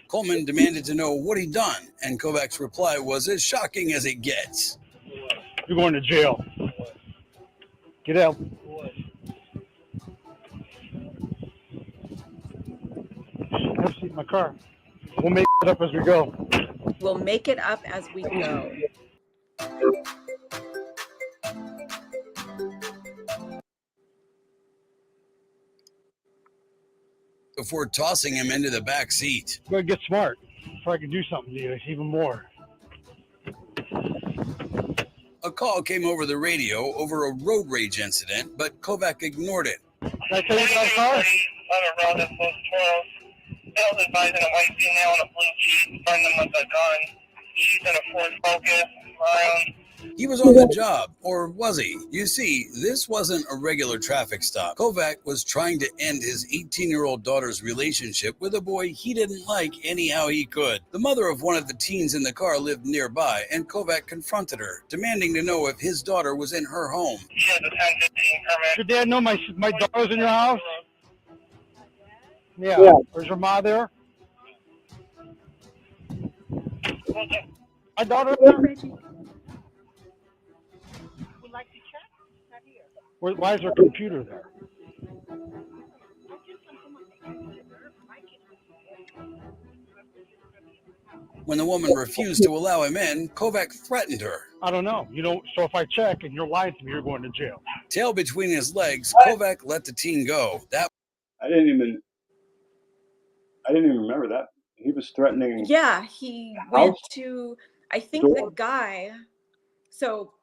Coleman demanded to know what he'd done, and Kovac's reply was as shocking as it gets. You're going to jail. Get out. Have a seat in my car. We'll make it up as we go. We'll make it up as we go. Before tossing him into the back seat. You gotta get smart so I can do something to you, even more. A call came over the radio over a road rage incident, but Kovac ignored it. I tell you about a car? On a road that was 12. Bill's advising a white female in a blue Jeep, burned them with a gun. She's in a Ford Focus, around. He was on the job, or was he? You see, this wasn't a regular traffic stop. Kovac was trying to end his 18-year-old daughter's relationship with a boy he didn't like anyhow he could. The mother of one of the teens in the car lived nearby, and Kovac confronted her, demanding to know if his daughter was in her home. She has a 10-15 permit. Your dad know my daughter's in your house? Yeah. Where's your ma there? My daughter there? Why is her computer there? When the woman refused to allow him in, Kovac threatened her. I don't know. So if I check and you're lying to me, you're going to jail. Tail between his legs, Kovac let the teen go. I didn't even remember that. He was threatening. Yeah, he went to, I think the guy, so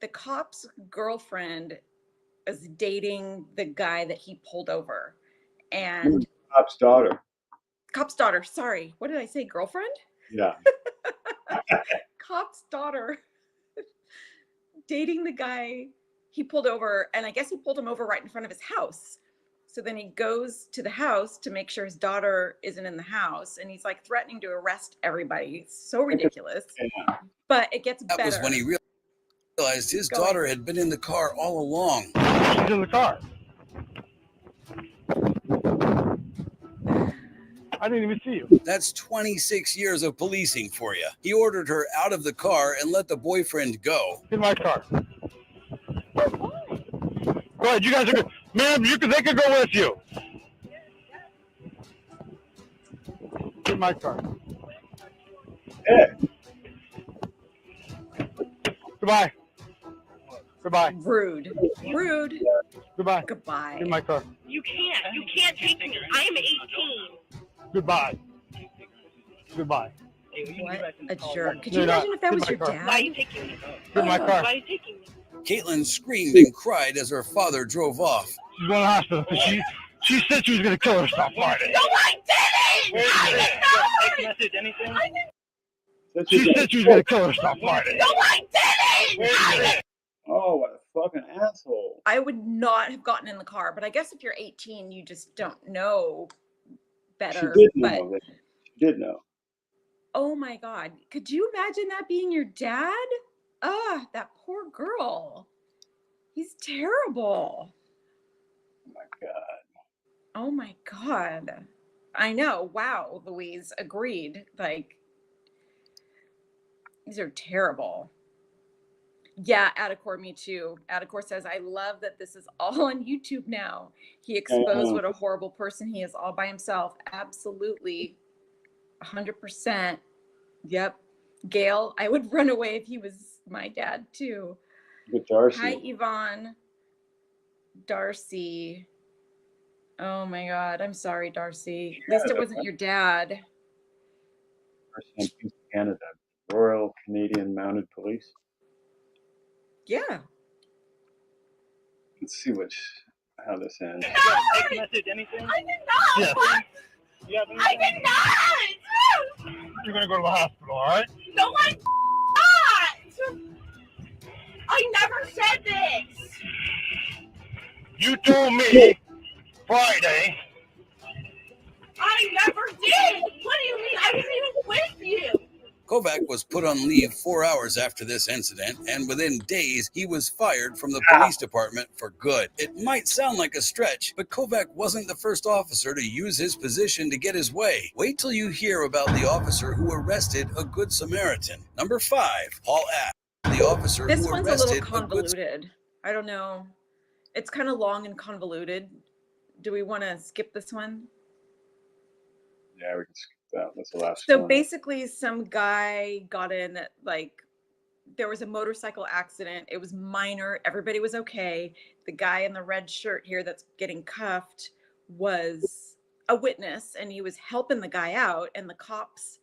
the cop's girlfriend is dating the guy that he pulled over. And Cop's daughter. Sorry. What did I say? Girlfriend? Yeah. Cop's daughter dating the guy he pulled over. And I guess he pulled him over right in front of his house. So then he goes to the house to make sure his daughter isn't in the house. And he's like threatening to arrest everybody. It's so ridiculous. Yeah. But it gets better. That was when he realized his daughter had been in the car all along. She's in the car. I didn't even see you. That's 26 years of policing for you. He ordered her out of the car and let the boyfriend go. In my car. Go ahead, you guys are good. Ma'am, they could go with you. In my car. Hey. Goodbye. Goodbye. Rude. Goodbye. Goodbye. In my car. You can't take me. I am 18. Goodbye. Goodbye. What a jerk. Could you imagine if that was your dad? Why are you taking me? In my car. Why are you taking me? Caitlin screamed and cried as her father drove off. She's going to the hospital because she said she was going to kill herself Friday. No, I didn't! I did not! Message, anything? She said she was going to kill herself Friday. No, I didn't! Oh, what a fucking asshole. I would not have gotten in the car, but I guess if you're 18, you just don't know better. She did know. Oh my God. Could you imagine that being your dad? That poor girl. He's terrible. Oh my God. Oh my God. I know. Wow, Louise. Agreed. Like, these are terrible. Yeah, Adacor, me too. Adacor says, I love that this is all on YouTube now. He exposed what a horrible person he is all by himself. Absolutely. 100%. Yep. Gail, I would run away if he was my dad too. But Darcy. Hi, Yvonne. Darcy. Oh my God. I'm sorry, Darcy. At least it wasn't your dad. Canada. Royal Canadian Mounted Police. Yeah. Let's see how this ends. Text message, anything? I did not! Yes. What? You have I did not! You're going to go to the hospital, all right? No, I'm not! I never said this! You told me Friday. I never did! What do you mean? I wasn't even with you! Kovac was put on leave 4 hours after this incident, and within days, he was fired from the police department for good. It might sound like a stretch, but Kovac wasn't the first officer to use his position to get his way. Wait till you hear about the officer who arrested a Good Samaritan. Number 5, Paul App, the officer This who one's a arrested little convoluted. I don't know. It's kind of long and convoluted. Do we want to skip this one? Yeah, we can skip that. That's the last So one. basically, some guy got in, like, there was a motorcycle accident. It was minor. Everybody was okay. The guy in the red shirt here that's getting cuffed was a witness, and he was helping the guy out, and the cops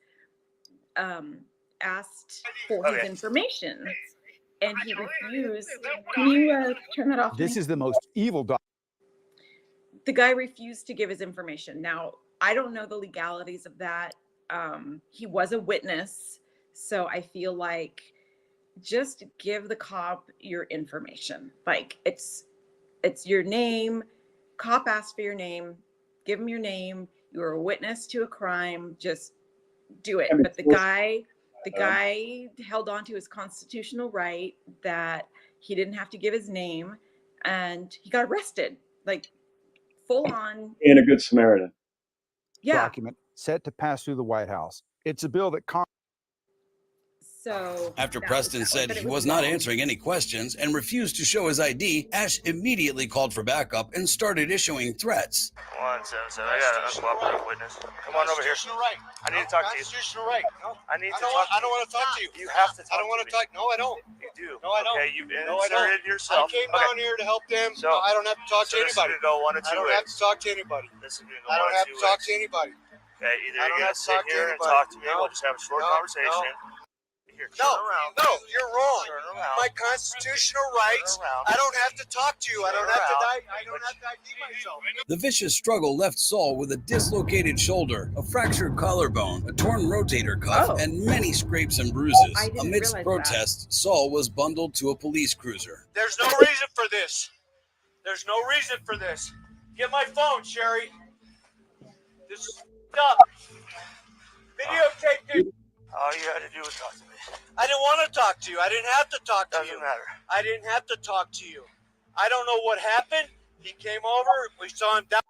asked for his information, and he refused. Can you turn that off? This is the most evil dog. the guy refused to give his information. Now, I don't know the legalities of that. He was a witness, so I feel like just give the cop your information. Like it's your name. Cop asked for your name. Give him your name. You were a witness to a crime. Just do it. But the guy held on to his constitutional right that he didn't have to give his name, and he got arrested. Like full on. Being a good Samaritan. Yeah. Document set to pass through the White House. It's a bill that So after Preston said he was not answering any questions and refused to show his ID, Ash immediately called for backup and started issuing threats. 177. I got an uncooperative witness. Come on over here. Right. I need to talk to you. Constitutional right. No. I need to I talk. I don't want to talk to you. You have to talk. I don't want to talk. No, I don't. You do. No, I don't. Okay, you've No, I don't. inserted yourself. I came down here to help them. So, no, I don't have to talk to this is anybody. gonna go one of two I don't ways. have to talk to anybody. This is gonna go I don't one have of to two talk ways. to anybody. Okay, either I you're don't gonna have to sit talk to here and anybody. talk to me. No. We'll just have a short No. conversation. Here, turn No, around. no, you're wrong. Turn around. My constitutional rights. I don't have to talk to you. I don't have to I don't have to ID myself. The vicious struggle left Saul with a dislocated shoulder, a fractured collarbone, a torn rotator cuff, and many scrapes and bruises. Amidst protests, Saul was bundled to a police cruiser. There's no reason for this. There's no reason for this. Get my phone, Sherry. This is up. Videotape this. All you had to do was talk to me. I didn't want to talk to you. I didn't have to talk to you. Doesn't matter. I didn't have to talk to you. I don't know what happened. He came over. We saw him down.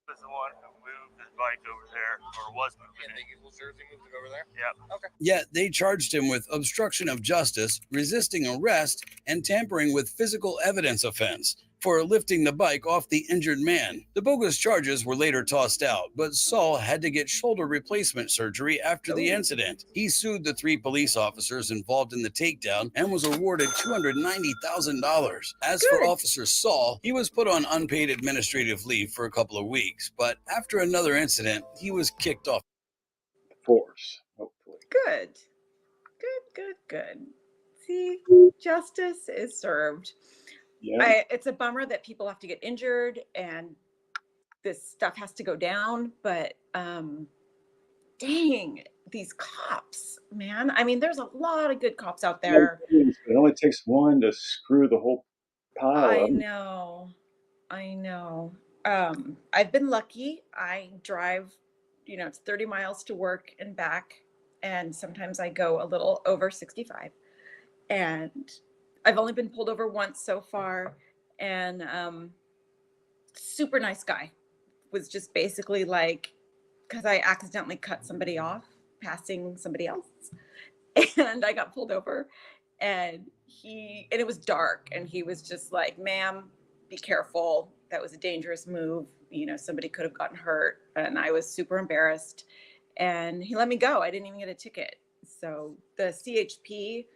Was the one who moved his bike over there, or was moving it. He moved it over there? Yeah. Okay. Yet they charged him with obstruction of justice, resisting arrest, and tampering with physical evidence offense for lifting the bike off the injured man. The bogus charges were later tossed out, but Saul had to get shoulder replacement surgery after the incident. He sued the 3 police officers involved in the takedown and was awarded $290,000. As for Officer Saul, he was put on unpaid administrative leave for a couple of weeks, but after another incident, he was kicked off force. Hopefully. Good. Good. See, justice is served. Yeah. It's a bummer that people have to get injured and this stuff has to go down, but dang, these cops, man. I mean, there's a lot of good cops out there. It only takes one to screw the whole pile I up. know. I've been lucky. I drive, it's 30 miles to work and back, and sometimes I go a little over 65. And I've only been pulled over once so far, and super nice guy. Was just basically like, because I accidentally cut somebody off passing somebody else, and I got pulled over, and it was dark, and he was just like, "Ma'am, be careful. That was a dangerous move. Somebody could have gotten hurt," and I was super embarrassed, and he let me go. I didn't even get a ticket. So the CHP,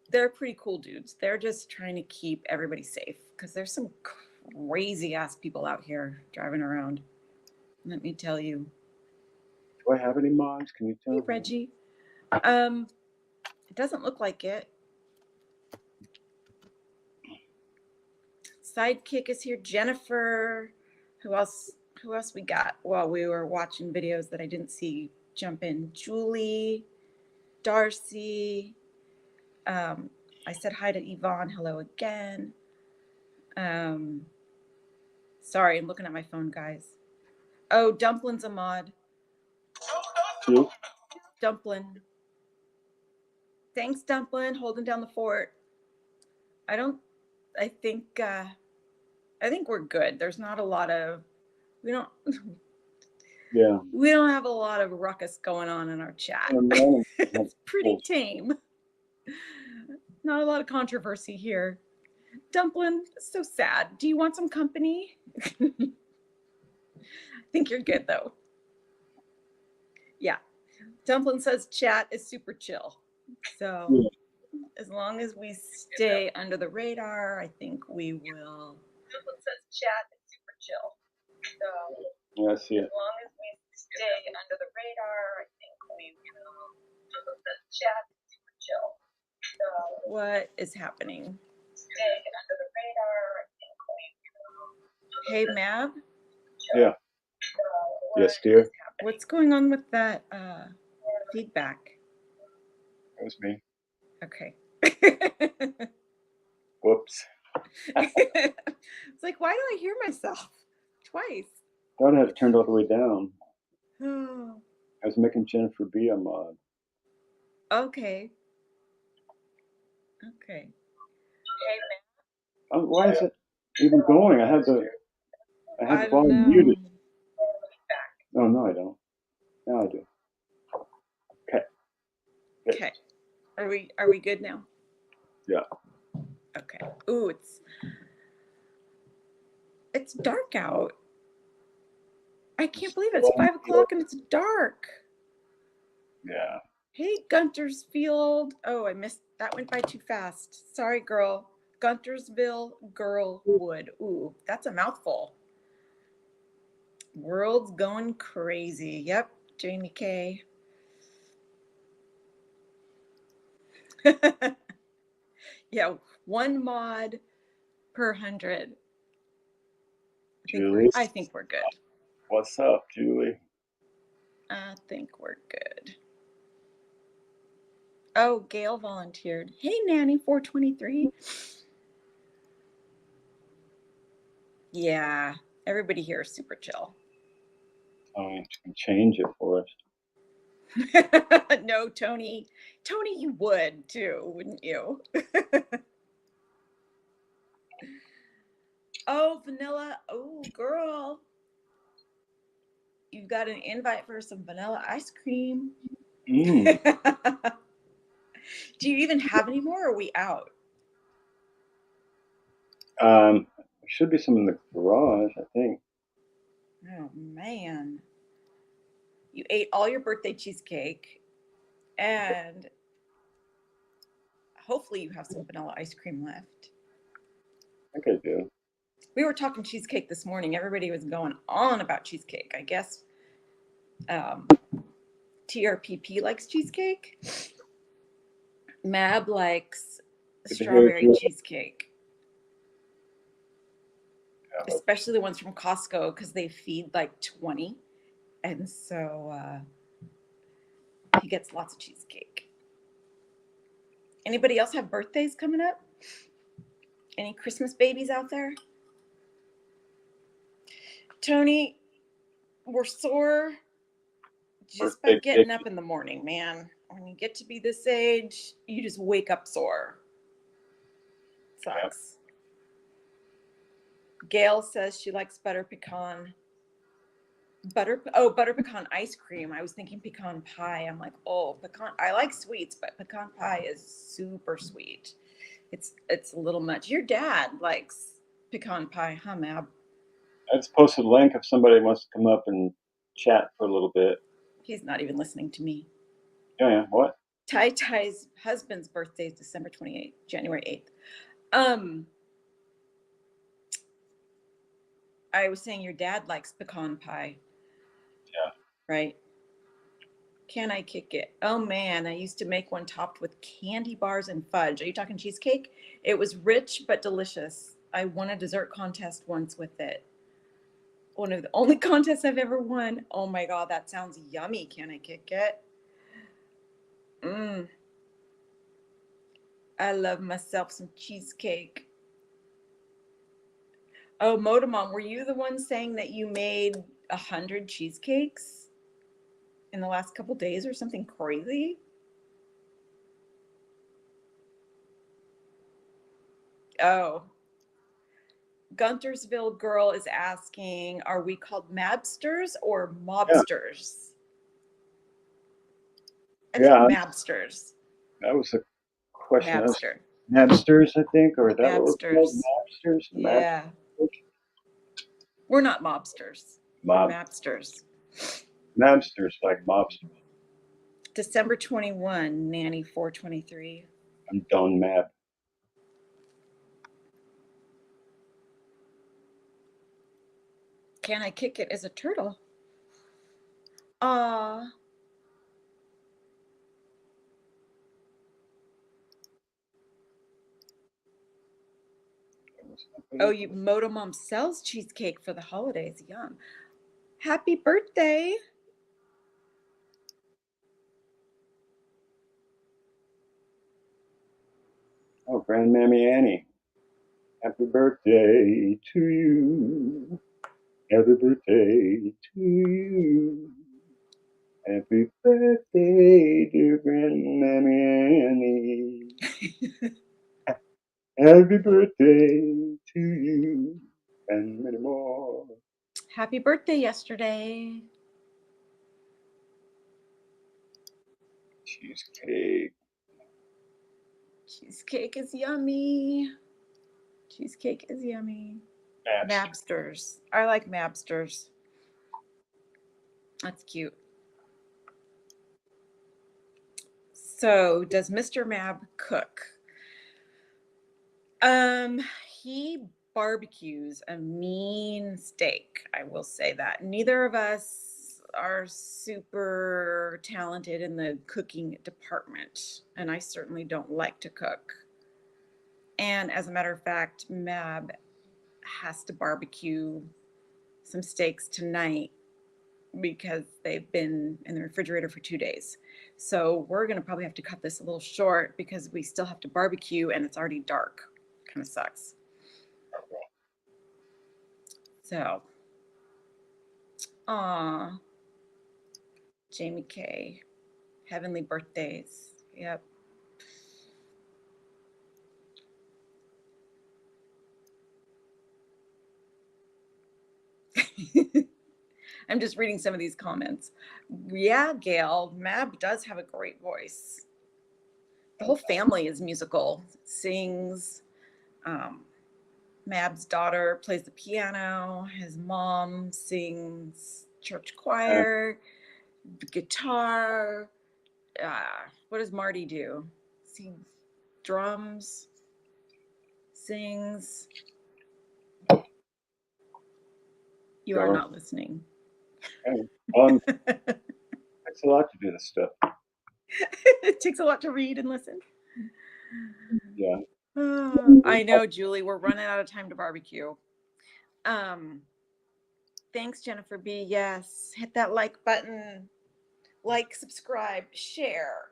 they're pretty cool dudes. They're just trying to keep everybody safe because there's some crazy ass people out here driving around. Let me tell you. Do I have any mods? Can you tell me? Reggie. It doesn't look like it. Sidekick is here. Jennifer. Who else we got? Well, we were watching videos that I didn't see jump in. Julie, Darcy. I said hi to Yvonne. Hello again. Sorry, I'm looking at my phone, guys. Oh, Dumplin's a mod. Who? Dumplin. Thanks, Dumplin. Holding down the fort. I think we're good. There's not a lot of, we don't have a lot of ruckus going on in our chat. It's pretty tame. Not a lot of controversy here. Dumplin, so sad. Do you want some company? I think you're good though. Yeah. Dumplin says chat is super chill. So as long as we stay under the radar, I think we will. Dumplin says chat is super chill. So Yeah, I see it. as long as we stay under the radar, I think we will. Dumplin says chat is super chill. So what is happening? Stay under the radar, I think we will. Hey, Mab, Yeah. Yes, dear. what's going on with that feedback? That was me. Okay. Whoops. It's like, why do I hear myself twice? Thought I had it turned all the way down. Oh, I was making Jennifer be a mod. okay. Okay. Why is it even going? I have the I don't volume know. muted. Oh no, I don't. Now I do. Okay. Okay. Are we good now? Yeah. Okay. Ooh, it's dark out. I can't believe it's 5 o'clock and it's dark. Yeah. Hey, Guntersfield. Oh, I missed that. Went by too fast. Sorry, girl. Guntersville, Girlwood. Ooh, that's a mouthful. World's going crazy. Yep, Jamie K. Yeah, 1 mod per 100. Julie. I think we're good. What's up, Julie? I think we're good. Oh, Gail volunteered. Hey, Nanny 423. Yeah, everybody here is super chill. Oh, you can change it for us. No, Tony. Tony, you would too, wouldn't you? Oh, vanilla. Oh, girl. You've got an invite for some vanilla ice cream. Mm. Do you even have any more, or are we out? There should be some in the garage, I think. Oh, man. You ate all your birthday cheesecake, and hopefully you have some vanilla ice cream left. I think I do. We were talking cheesecake this morning. Everybody was going on about cheesecake. I guess TRPP likes cheesecake. Mab likes strawberry cheesecake. Especially the ones from Costco, because they feed like 20. And so he gets lots of cheesecake. Anybody else have birthdays coming up? Any Christmas babies out there? Tony, we're sore just by getting up in the morning, man. When you get to be this age, you just wake up sore. Sucks. Gail says she likes butter pecan ice cream. I was thinking pecan pie. I'm like, oh, pecan. I like sweets, but pecan pie is super sweet. It's a little much. Your dad likes pecan pie, huh, Mab? I just posted a link if somebody wants to come up and chat for a little bit. He's not even listening to me. Yeah. What? Tai Tai's husband's birthday is December 28th, January 8th. I was saying your dad likes pecan pie. Yeah. Right? Can I kick it? Oh man, I used to make one topped with candy bars and fudge. Are you talking cheesecake? It was rich but delicious. I won a dessert contest once with it. One of the only contests I've ever won. Oh my God, that sounds yummy. Can I kick it? I love myself some cheesecake. Oh, Motomom, were you the one saying that you made 100 cheesecakes in the last couple days or something crazy? Oh. Guntersville girl is asking, are we called Mabsters or Mobsters? I think Mabsters. That was a question. Mabster. Mabsters, I think, or that what we're called? Mabsters. Mabsters? Yeah. We're not mobsters. We're Mabsters. Mabsters like mobsters. December 21, Nanny 423. I'm done Mab. Can I kick it as a turtle? Aw. Oh, Moto Mom sells cheesecake for the holidays. Yum. Happy birthday. Oh, Grandmammy Annie. Happy birthday to you. Happy birthday to you. Happy birthday, dear Grandmammy Annie. Happy birthday to you and many more. Happy birthday yesterday. Cheesecake. Cheesecake is yummy. Cheesecake is yummy. Mabsters. I like Mabsters. That's cute. So, does Mr. Mab cook? He barbecues a mean steak. I will say that. Neither of us are super talented in the cooking department, and I certainly don't like to cook. And as a matter of fact, Mab has to barbecue some steaks tonight because they've been in the refrigerator for 2 days. So we're going to probably have to cut this a little short because we still have to barbecue and it's already dark. Kind of sucks. So, aw, Jamie K. Heavenly birthdays. Yep. I'm just reading some of these comments. Yeah, Gail, Mab does have a great voice. The whole family is musical, sings. Mab's daughter plays the piano. His mom sings church choir, guitar. What does Marty do? Sings drums, sings. You are not listening. It's a lot to do this stuff. It takes a lot to read and listen. Yeah. I know, Julie. We're running out of time to barbecue. Thanks, Jennifer B. Yes. Hit that like button. Like, subscribe, share.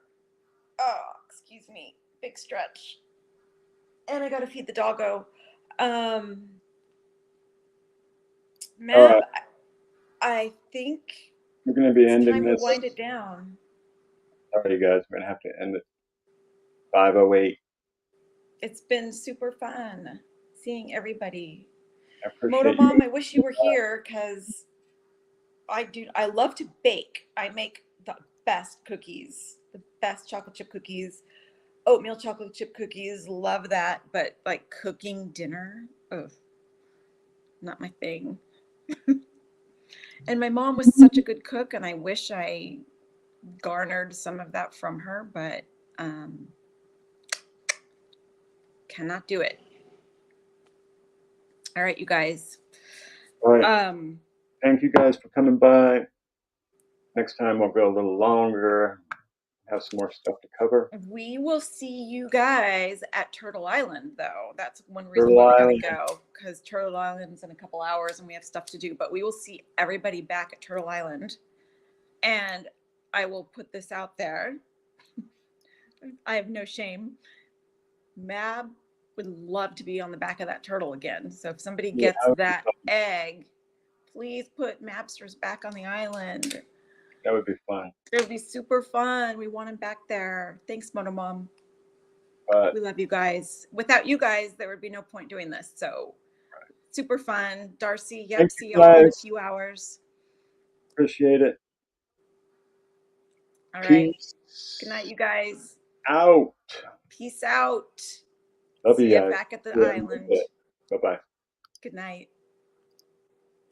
Oh, excuse me. Big stretch. And I gotta feed the doggo. Mab, I think we're going to be it's ending time this. to wind it down. Sorry, guys. We're going to have to end it. 5:08. It's been super fun seeing everybody. I appreciate Moto you. Mom, I wish you were here because I love to bake. I make the best cookies, the best chocolate chip cookies, oatmeal chocolate chip cookies. Love that. But like cooking dinner, oh, not my thing. And my mom was such a good cook, and I wish I garnered some of that from her, but cannot do it. All right, you guys. All right. Thank you guys for coming by. Next time we'll go a little longer, have some more stuff to cover. We will see you guys at Turtle Island, though. That's one reason why we gotta go, because Turtle Island's in a couple hours and we have stuff to do. But we will see everybody back at Turtle Island. And I will put this out there. I have no shame. Mab would love to be on the back of that turtle again. So if somebody gets that egg, please put Mabsters back on the island. That would be fun. It would be super fun. We want him back there. Thanks, Moto Mom. We love you guys. Without you guys, there would be no point doing this. So super fun. Darcy, yep, see y'all in a few hours. Appreciate it. All right. Good night, you guys. Out. Peace out. Love see you you guys. back at the island. Bye-bye. Good night.